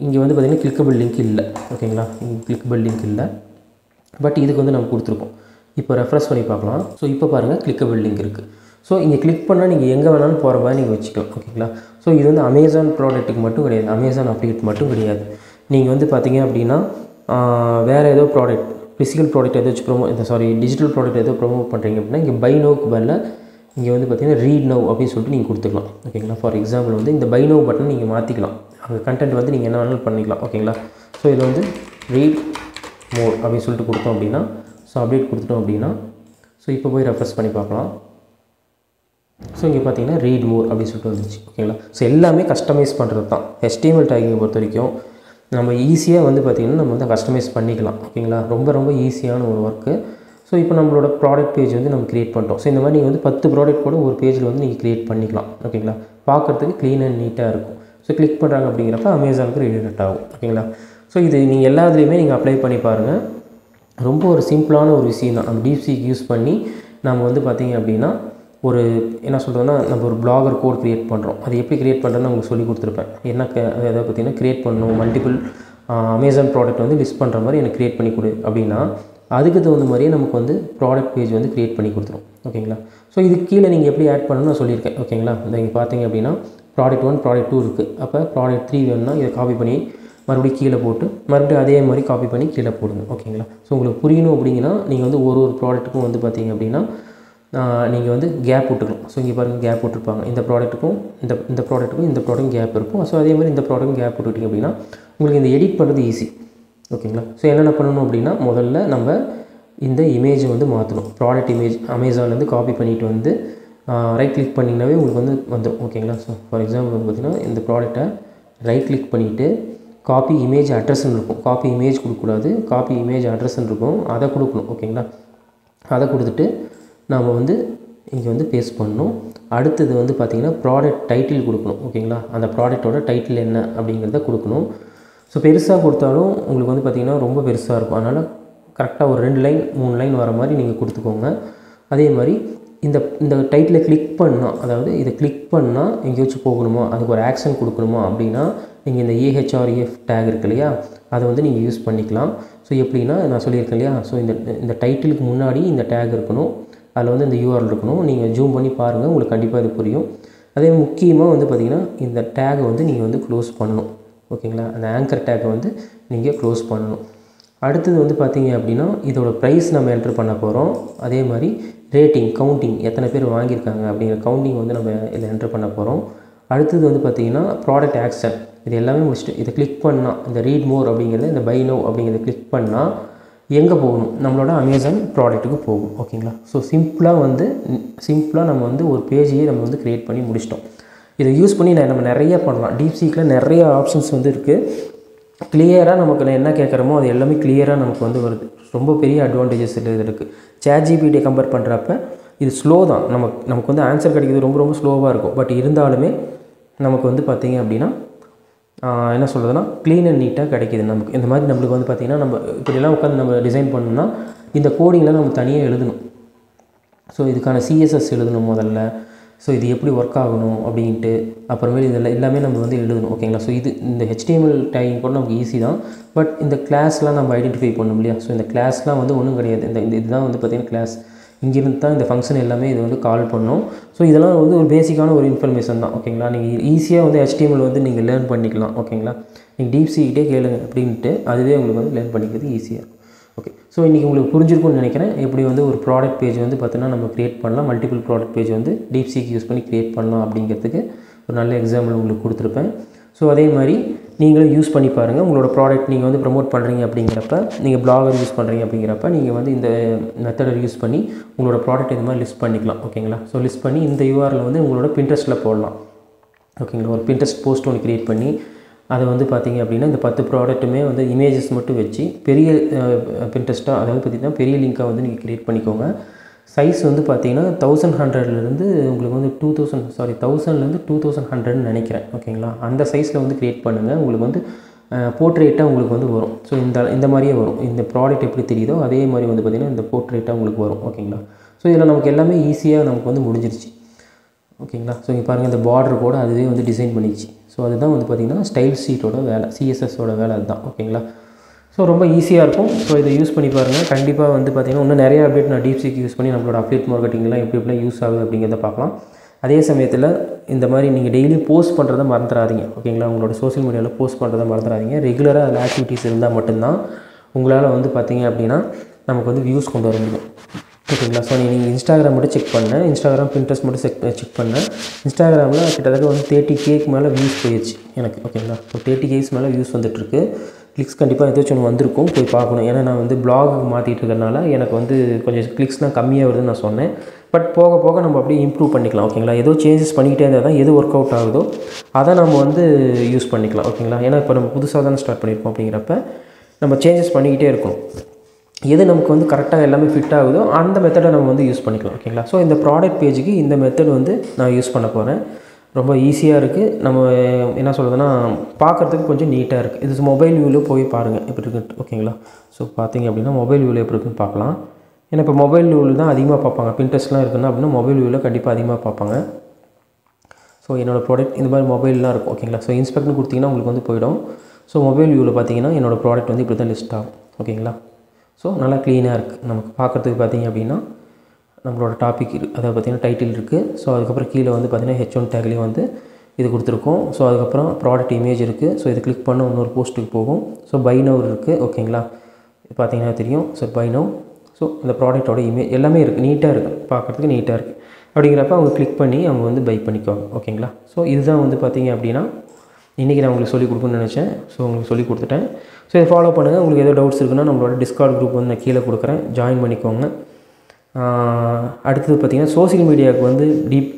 இங்கே வந்து பார்த்திங்கன்னா கிளிக்கபிள் லிங்க் இல்லை. ஓகேங்களா. இங்கே கிளிக்கபிள் லிங்க் இல்லை. பட் இதுக்கு வந்து நம்ம கொடுத்துருக்கோம். இப்போ ரெஃப்ரெஷ் பண்ணி பார்க்கலாம். ஸோ இப்போ பாருங்கள் கிளிக்கபிள் லிங்க் இருக்குது. ஸோ இங்கே கிளிக் பண்ணால் நீங்கள் எங்கே வேணாலும் போகிற மாதிரி நீங்கள் வச்சுக்கலாம். ஓகேங்களா. ஸோ இது வந்து அமேசான் ப்ராடக்ட்டுக்கு மட்டும் கிடையாது, அமேசான் அப்டேட் மட்டும் கிடையாது. நீங்கள் வந்து பார்த்தீங்க அப்படின்னா வேறு ஏதோ ப்ராடக்ட், ஃபிசிக்கல் ப்ராடக்ட் ஏதாச்சும் டிஜிட்டல் ப்ராடக்ட் ஏதோ ப்ரொமோட் பண்ணுறீங்க அப்படின்னா இங்கே பை நோவுக்கு பதில் இங்கே வந்து பார்த்தீங்கன்னா ரீட் நவ் அப்படின்னு சொல்லிட்டு நீங்கள் கொடுத்துக்கலாம். ஓகேங்களா. ஃபார் எக்ஸாம்பிள் வந்து இந்த பை நவ் பட்டன் நீங்கள் மாற்றிக்கலாம். அங்கே கண்டென்ட் வந்து நீங்கள் என்ன வேணாலும் பண்ணிக்கலாம். ஓகேங்களா. ஸோ இதில் வந்து ரீட் மோர் அப்படின்னு சொல்லிட்டு கொடுத்தோம் அப்படின்னா, ஸோ அப்டேட் கொடுத்துட்டோம் அப்படின்னா, ஸோ இப்போ போய் ரெஃப்ரெஷ் பண்ணி பார்க்கலாம். ஸோ இங்கே பார்த்தீங்கன்னா ரீட் மோர் அப்படின்னு சொல்லிட்டு வந்துருச்சு. ஓகேங்களா. ஸோ எல்லாமே கஸ்டமைஸ் பண்ணுறது தான். HTML டேகிங்கை பொறுத்த வரைக்கும் நம்ம ஈஸியாக வந்து பார்த்திங்கன்னா நம்ம வந்து கஸ்டமைஸ் பண்ணிக்கலாம். ஓகேங்களா. ரொம்ப ரொம்ப ஈஸியான ஒரு ஒர்க்கு. ஸோ இப்போ நம்மளோட ப்ராடக்ட் பேஜ் வந்து நம்ம க்ரியேட் பண்ணிட்டோம். ஸோ இந்த மாதிரி நீங்கள் வந்து 10 ப்ராடக்ட் கூட ஒரு பேஜில் வந்து நீங்கள் க்ரியேட் பண்ணிக்கலாம். ஓகேங்களா, பார்க்குறதுக்கு க்ளீன் அண்ட் நீட்டாக இருக்கும். ஸோ கிளிக் பண்ணுறாங்க அப்படிங்கிறப்ப அமேசானுக்கு ரீடைரக்ட் ஆகும். ஓகேங்களா, ஸோ இது நீங்கள் எல்லா இதுலேயுமே நீங்கள் அப்ளை பண்ணி பாருங்கள். ரொம்ப ஒரு சிம்பிளான ஒரு விஷயம் தான். நம்ம DeepSeek யூஸ் பண்ணி நம்ம வந்து பார்த்திங்க அப்படின்னா ஒரு என்ன சொல்கிறதுனா நம்ம ஒரு பிளாகர் கோட் க்ரியேட் பண்ணுறோம். அது எப்படி க்ரியேட் பண்ணுறதுன்னு உங்களுக்கு சொல்லி கொடுத்துருப்பேன். என்ன எதை பார்த்திங்கன்னா க்ரியேட் பண்ணணும், மல்டிபிள் அமேசான் ப்ராடக்ட் வந்து லிஸ்ட் பண்ணுற மாதிரி எனக்கு க்ரியேட் பண்ணி கொடு அப்படின்னா அதுக்கு தகுந்த மாதிரியே நமக்கு வந்து ப்ராடக்ட் பேஜ் வந்து க்ரியேட் பண்ணி கொடுத்துரும். ஓகேங்களா, ஸோ இதுக்கு கீழே நீங்கள் எப்படி ஆட் பண்ணணும்னு நான் சொல்லியிருக்கேன். ஓகேங்களா, இங்கே பார்த்தீங்க அப்படின்னா ப்ராடக்ட் 1 ப்ராடக்ட் 2 இருக்குது. அப்போ ப்ராடக்ட் 3 வேணும்னா இதை காப்பி பண்ணி மறுபடியும் கீழே போட்டு மறுபடியும் அதே மாதிரி காப்பி பண்ணி கீழே போடுங்க. ஓகேங்களா, ஸோ உங்களுக்கு புரியணும் அப்படிங்கன்னா நீங்கள் வந்து ஒரு ப்ராடக்ட்டுக்கும் வந்து பார்த்தீங்க அப்படின்னா நீங்கள் வந்து கேப் விட்டுக்கலாம். ஸோ இங்கே பாருங்கள் கேப் விட்டுருப்பாங்க. இந்த ப்ராடக்ட்டுக்கும் இந்த ப்ராடக்ட் கேப் இருக்கும். ஸோ அதே மாதிரி இந்த ப்ராடக்ட் கேப் விட்டுட்டிங்க அப்படின்னா உங்களுக்கு இந்த எடிட் பண்ணுறது ஈஸி. ஓகேங்களா, ஸோ என்னென்ன பண்ணணும் அப்படின்னா முதல்ல நம்ம இந்த இமேஜை வந்து மாற்றணும். ப்ராடக்ட் இமேஜ் அமேசான்லேருந்து காப்பி பண்ணிவிட்டு வந்து ரைட் கிளிக் பண்ணிங்கனாவே உங்களுக்கு வந்து வந்துடும். ஓகேங்களா, ஸோ ஃபார் எக்ஸாம்பிள் வந்து பார்த்திங்கன்னா இந்த ப்ராடக்ட்டை ரைட் கிளிக் பண்ணிவிட்டு காப்பி இமேஜ் அட்ரஸ்ன்னு இருக்கும். காப்பி இமேஜ் கொடுக்கக்கூடாது, காப்பி இமேஜ் அட்ரஸ்ன்னு இருக்கும், அதை கொடுக்கணும். ஓகேங்களா, அதை கொடுத்துட்டு நாம் வந்து இங்கே வந்து பேஸ்ட் பண்ணணும். அடுத்தது வந்து பார்த்திங்கன்னா ப்ராடக்ட் டைட்டில் கொடுக்கணும். ஓகேங்களா, அந்த ப்ராடக்ட்டோட டைட்டில் என்ன அப்படிங்கிறத கொடுக்கணும். ஸோ பெருசாக கொடுத்தாலும் உங்களுக்கு வந்து பார்த்திங்கன்னா ரொம்ப பெருசாக இருக்கும். அதனால் கரெக்டாக ஒரு 2 லைன் 3 லைன் வர மாதிரி நீங்கள் கொடுத்துக்கோங்க. அதே மாதிரி இந்த டைட்டிலை கிளிக் பண்ணால், அதாவது இதை கிளிக் பண்ணால் எங்கேயாச்சும் போகணுமா, அதுக்கு ஒரு ஆக்ஷன் கொடுக்கணுமா அப்படின்னா நீங்கள் இந்த AHREF டேக் இருக்கு இல்லையா, அதை வந்து நீங்கள் யூஸ் பண்ணிக்கலாம். ஸோ எப்படின்னா நான் சொல்லியிருக்கேன் இல்லையா, ஸோ இந்த டைட்டிலுக்கு முன்னாடி இந்த டேக் இருக்கணும், அதில் வந்து இந்த URL இருக்கணும். நீங்கள் ஜூம் பண்ணி பாருங்கள், உங்களுக்கு கண்டிப்பாக இது புரியும். அதே முக்கியமாக வந்து பார்த்திங்கன்னா இந்த டேகை வந்து நீங்கள் வந்து க்ளோஸ் பண்ணணும். ஓகேங்களா, அந்த ஆங்கர் டேக்கை வந்து நீங்கள் க்ளோஸ் பண்ணணும். அடுத்தது வந்து பார்த்திங்க அப்படின்னா இதோட ப்ரைஸ் நம்ம என்ட்ரு பண்ண போகிறோம். அதே மாதிரி ரேட்டிங் கவுண்டிங் எத்தனை பேர் வாங்கியிருக்காங்க அப்படிங்கிற கவுண்டிங் வந்து நம்ம இதில் என்ட்ரு பண்ண போகிறோம். அடுத்தது வந்து பார்த்திங்கன்னா ப்ராடக்ட் ஆக்ஷன், இது எல்லாமே முடிச்சுட்டு இதை கிளிக் பண்ணால் இந்த ரீட் மோர் அப்படிங்கிறது, இந்த பை நோ அப்படிங்கிறத கிளிக் பண்ணால் எங்கே போகணும், நம்மளோட அமேசான் ப்ராடக்ட்டுக்கு போகும். ஓகேங்களா, ஸோ சிம்பிளாக நம்ம வந்து ஒரு பேஜையே நம்ம வந்து க்ரியேட் பண்ணி முடிச்சிட்டோம். இதை யூஸ் பண்ணி நம்ம நிறைய பண்ணலாம். DeepSeekல நிறைய ஆப்ஷன்ஸ் வந்து இருக்குது. கிளியராக நமக்கு என்ன கேட்குறோமோ அது எல்லாமே கிளியராக நமக்கு வந்து வருது. ரொம்ப பெரிய அட்வான்டேஜஸ் இது இருக்குது. ChatGPT கம்பேர் பண்ணுறப்ப இது ஸ்லோ தான். நமக்கு வந்து ஆன்சர் கிடைக்கிறது ரொம்ப ரொம்ப ஸ்லோவாக இருக்கும். பட் இருந்தாலுமே நமக்கு வந்து பார்த்திங்க அப்படின்னா என்ன சொல்கிறதுனா க்ளீன் அண்ட் நீட்டாக கிடைக்கிது நமக்கு. இந்த மாதிரி நம்மளுக்கு வந்து பார்த்திங்கன்னா நம்ம இப்படிலாம் உட்காந்து நம்ம டிசைன் பண்ணணும்னா இந்த கோடிங்லாம் நம்ம தனியாக எழுதணும். ஸோ இதுக்கான CSS எழுதணும் முதல்ல. ஸோ இது எப்படி ஒர்க் ஆகணும் அப்படின்ட்டு அப்புறமேல் இதெல்லாம் எல்லாமே நம்ம வந்து எழுதணும். ஓகேங்களா, ஸோ இந்த HTML டேகிங் கூட நமக்கு ஈஸி தான். பட் இந்த கிளாஸ்லாம் நம்ம ஐடென்டிஃபை பண்ணணும் இல்லையா. ஸோ இந்த கிளாஸ்லாம் வந்து ஒன்றும் கிடையாது. இதுதான் வந்து பார்த்திங்கன்னா கிளாஸ். இங்கிருந்து தான் இந்த ஃபங்க்ஷன் எல்லாமே இது வந்து கால் பண்ணோம். ஸோ இதெல்லாம் வந்து ஒரு பேசிக்கான ஒரு இன்ஃபர்மேஷன் தான். ஓகேங்களா, நீங்கள் ஈஸியாக வந்து HTML வந்து நீங்கள் லேர்ன் பண்ணிக்கலாம். ஓகேங்களா, நீங்கள் DeepSeekட்டே கேளுங்க அப்படின்ட்டு அதுவே உங்களுக்கு வந்து லேர்ன் பண்ணிக்கிறது ஈஸியாக இருக்கும். ஓகே, ஸோ இன்றைக்கி உங்களுக்கு புரிஞ்சிருக்கும்னு நினைக்கிறேன். எப்படி வந்து ஒரு ப்ராடக்ட் பேஜ் வந்து பார்த்தீங்கன்னா நம்ம க்ரியேட் பண்ணலாம், மல்டிபிள் ப்ராடக்ட் பேஜ் வந்து DeepSeek யூஸ் பண்ணி க்ரியேட் பண்ணலாம் அப்படிங்கிறதுக்கு ஒரு நல்ல எக்ஸாம்பிள் உங்களுக்கு கொடுத்துருப்பேன். ஸோ அதே மாதிரி நீங்களும் யூஸ் பண்ணி பாருங்கள். உங்களோட ப்ராடக்ட் நீங்கள் வந்து ப்ரமோட் பண்ணுறீங்க அப்படிங்கிறப்ப, நீங்கள் பிளாகர் யூஸ் பண்ணுறீங்க அப்படிங்கிறப்ப நீங்கள் வந்து இந்த மெத்தடை யூஸ் பண்ணி உங்களோட ப்ராடக்ட் இது மாதிரி லிஸ்ட் பண்ணிக்கலாம். ஓகேங்களா, ஸோ லிஸ்ட் பண்ணி இந்த URL வந்து உங்களோட Pinterestல் போடலாம். ஓகேங்களா, ஒரு Pinterest போஸ்ட் ஒன்று க்ரியேட் பண்ணி அதை வந்து பார்த்திங்க அப்படின்னா இந்த 10 ப்ராடக்ட்டுமே வந்து இமேஜஸ் மட்டும் வச்சு பெரிய Pinterestஆக, அதாவது பார்த்திங்கன்னா பெரிய லிங்காக வந்து நீங்கள் க்ரியேட் பண்ணிக்கோங்க. சைஸ் வந்து பார்த்திங்கன்னா 1100லேருந்து உங்களுக்கு வந்து 1000லேருந்து 2100ன்னு நினைக்கிறேன். ஓகேங்களா, அந்த சைஸில் வந்து க்ரியேட் பண்ணுங்கள். உங்களுக்கு வந்து போர்ட்ரேட்டாக உங்களுக்கு வந்து வரும். ஸோ இந்த மாதிரியே வரும். இந்த ப்ராடக்ட் எப்படி தெரியுதோ அதே மாதிரி வந்து பார்த்திங்கன்னா இந்த போர்ட்ரேட்டாக உங்களுக்கு வரும். ஓகேங்களா, ஸோ இதில் நமக்கு எல்லாமே ஈஸியாக நமக்கு வந்து முடிஞ்சிருச்சு. ஓகேங்களா, ஸோ இங்கே பாருங்கள் இந்த பார்டர் கூட அதுவே வந்து டிசைன் பண்ணிச்சு. ஸோ அதுதான் வந்து பார்த்திங்கன்னா ஸ்டைல் ஷீட்டோட வேலை, CSSோட வேலை அதுதான். ஓகேங்களா, ஸோ ரொம்ப ஈஸியாக இருக்கும். ஸோ இதை யூஸ் பண்ணி பாருங்கள். கண்டிப்பாக வந்து பார்த்திங்கன்னா இன்னும் நிறைய அப்டேட் நான் DeepSeek யூஸ் பண்ணி நம்மளோட அப்டேட் மார்க்கெட்டிங்லாம் எப்படிலாம் யூஸ் ஆகுது அப்படிங்கிறத பார்க்கலாம். அதே சமயத்தில் இந்த மாதிரி நீங்கள் டெய்லியும் போஸ்ட் பண்ணுறதை மறந்துடாதீங்க. ஓகேங்களா, உங்களோட சோஷியல் மீடியாவில் போஸ்ட் பண்ணுறதை மறந்துடாதீங்க. ரெகுலராக அதில் ஆக்டிவிட்டீஸ் இருந்தால் மட்டும்தான் உங்களால் வந்து பார்த்திங்க அப்படின்னா நமக்கு வந்து வியூஸ் கொண்டு வர முடியும். ஓகேங்களா, ஸோ நீங்கள் Instagram மட்டும் செக் பண்ணேன், Instagram Pinterest மட்டும் செக் பண்ணேன். Instagramல கிட்டத்தட்ட வந்து 30Kக்கு மேலே வியூஸ் போயிடுச்சு எனக்கு. ஓகேங்களா, ஸோ 30K மேலே வியூஸ் வந்துட்டுருக்கு. கிளிக்ஸ் கண்டிப்பாக ஏதாச்சும் ஒன்று வந்திருக்கும், போய் பார்க்கணும். ஏன்னா நான் வந்து பிளாகுக்கு மாற்றிட்டு இருக்கிறதுனால எனக்கு வந்து கொஞ்சம் கிளிக்ஸ்னால் கம்மியாக வருதுன்னு நான் சொன்னேன். பட் போக போக நம்ம அப்படியே இம்ப்ரூவ் பண்ணிக்கலாம். ஓகேங்களா, ஏதோ சேஞ்சஸ் பண்ணிக்கிட்டே இருந்தால் தான் எது ஒர்க் அவுட் ஆகுதோ அதை நம்ம வந்து யூஸ் பண்ணிக்கலாம். ஓகேங்களா, ஏன்னா இப்போ நம்ம புதுசாக தானே ஸ்டார்ட் பண்ணியிருக்கோம் அப்படிங்கிறப்ப நம்ம சேஞ்சஸ் பண்ணிக்கிட்டே இருக்கணும். எது நமக்கு வந்து கரெக்டாக எல்லாமே ஃபிட் ஆகுதோ அந்த மெத்தடை நம்ம வந்து யூஸ் பண்ணிக்கலாம். ஓகேங்களா. ஸோ இந்த ப்ராடக்ட் பேஜுக்கு இந்த மெத்தட் வந்து நான் யூஸ் பண்ண போகிறேன். ரொம்ப ஈஸியாக இருக்குது. நம்ம என்ன சொல்கிறதுனா பார்க்குறதுக்கு கொஞ்சம் நீட்டாக இருக்குது. இது மொபைல் வியூவில் போய் பாருங்கள் எப்படி இருக்குன்ட்டு. ஓகேங்களா. ஸோ பார்த்தீங்க அப்படின்னா மொபைல் வியூவில் எப்படி இருக்குன்னு பார்க்கலாம். ஏன்னா இப்போ மொபைல் வியூவில் தான் அதிகமாக பார்ப்பாங்க. பின்ட்ரெஸ்ட்லாம் இருக்குன்னா அப்படின்னா மொபைல் வியூவில் கண்டிப்பாக அதிகமாக பார்ப்பாங்க. ஸோ என்னோடய ப்ராடக்ட் இந்த மாதிரி மொபைல்லாம் இருக்கும். ஓகேங்களா. ஸோ இன்ஸ்பெக்ட்னு கொடுத்தீங்கன்னா உங்களுக்கு வந்து போயிடும். ஸோ மொபைல் வியூவில் பார்த்தீங்கன்னா என்னோடய ப்ராடக்ட் வந்து இப்படி தான் லிஸ்ட் ஆகும். ஓகேங்களா. ஸோ நல்லா க்ளீனாக இருக்குது. நமக்கு பார்க்குறதுக்கு பார்த்தீங்க அப்படின்னா நம்மளோட டாபிக் அதாவது பார்த்திங்கன்னா டைட்டில் இருக்குது. ஸோ அதுக்கப்புறம் கீழே வந்து பார்த்திங்கன்னா H1 டேக்லேயும் வந்து இது கொடுத்துருக்கோம். ஸோ அதுக்கப்புறம் ப்ராடக்ட் இமேஜ் இருக்குது. ஸோ இது கிளிக் பண்ண இன்னொரு போஸ்ட்டுக்கு போகும். ஸோ பை நவ் இருக்குது. ஓகேங்களா. பார்த்தீங்கன்னா தெரியும். So by now. ஸோ இந்த ப்ராடக்ட்டோட இமேஜ் எல்லாமே இருக்குது. நீட்டாக இருக்குது. பார்க்குறதுக்கு நீட்டாக இருக்குது. அப்படிங்கிறப்ப அவங்க கிளிக் பண்ணி அவங்க வந்து பை பண்ணிக்குவாங்க. ஓகேங்களா. ஸோ இதுதான் வந்து பார்த்திங்க அப்படின்னா இன்றைக்கி நான் உங்களுக்கு சொல்லிக் கொடுக்கணும்னு நினச்சேன். ஸோ உங்களுக்கு சொல்லிக் கொடுத்துட்டேன். ஸோ இதை ஃபாலோ பண்ணுங்கள். உங்களுக்கு ஏதோ டவுட்ஸ் இருக்குன்னா நம்மளோட டிஸ்கார்ட் குரூப் வந்து நான் கீழே கொடுக்குறேன். ஜாயின் பண்ணிக்கோங்க. அடுத்தது பார்த்திங்கன்னா சோஷியல் மீடியாவுக்கு வந்து டீப்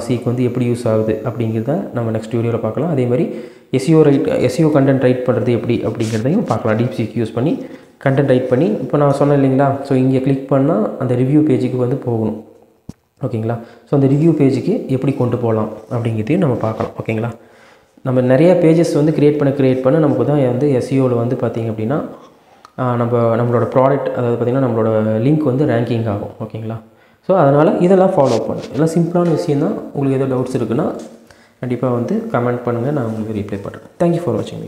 சீக் வந்து எப்படி யூஸ் ஆகுது அப்படிங்கிறத நம்ம நெக்ஸ்ட் வீடியோவில் பார்க்கலாம். அதேமாதிரி எஸ்இஓ கண்டென்ட் ரைட் பண்ணுறது எப்படி அப்படிங்கிறதையும் பார்க்கலாம். டீப் சீக் யூஸ் பண்ணி கண்டென்ட் ரைட் பண்ணி இப்போ நான் சொன்னேன் இல்லைங்களா. ஸோ இங்கே கிளிக் பண்ணால் அந்த ரிவ்யூ பேஜுக்கு வந்து போகணும். ஓகேங்களா. ஸோ அந்த ரிவ்யூ பேஜுக்கு எப்படி கொண்டு போகலாம் அப்படிங்கிறதையும் நம்ம பார்க்கலாம். ஓகேங்களா. நம்ம நிறைய பேஜஸ் வந்து க்ரியேட் பண்ண நமக்கு தான் வந்து எஸ்இஓவில் வந்து பார்த்திங்க அப்படின்னா நம்மளோட ப்ராடக்ட் அதாவது பார்த்திங்கன்னா நம்மளோட லிங்க் வந்து ரேங்கிங் ஆகும். ஓகேங்களா. ஸோ அதனால் இதெல்லாம் ஃபாலோ பண்ணுங்கள். இதெல்லாம் சிம்பிளான விஷயம் தான். உங்களுக்கு ஏதோ டவுட்ஸ் இருக்குன்னா கண்டிப்பாக வந்து கமெண்ட் பண்ணுங்கள். நான் உங்களுக்கு ரிப்ளை பண்ணுறேன். தேங்க்யூ ஃபார் வாட்சிங்.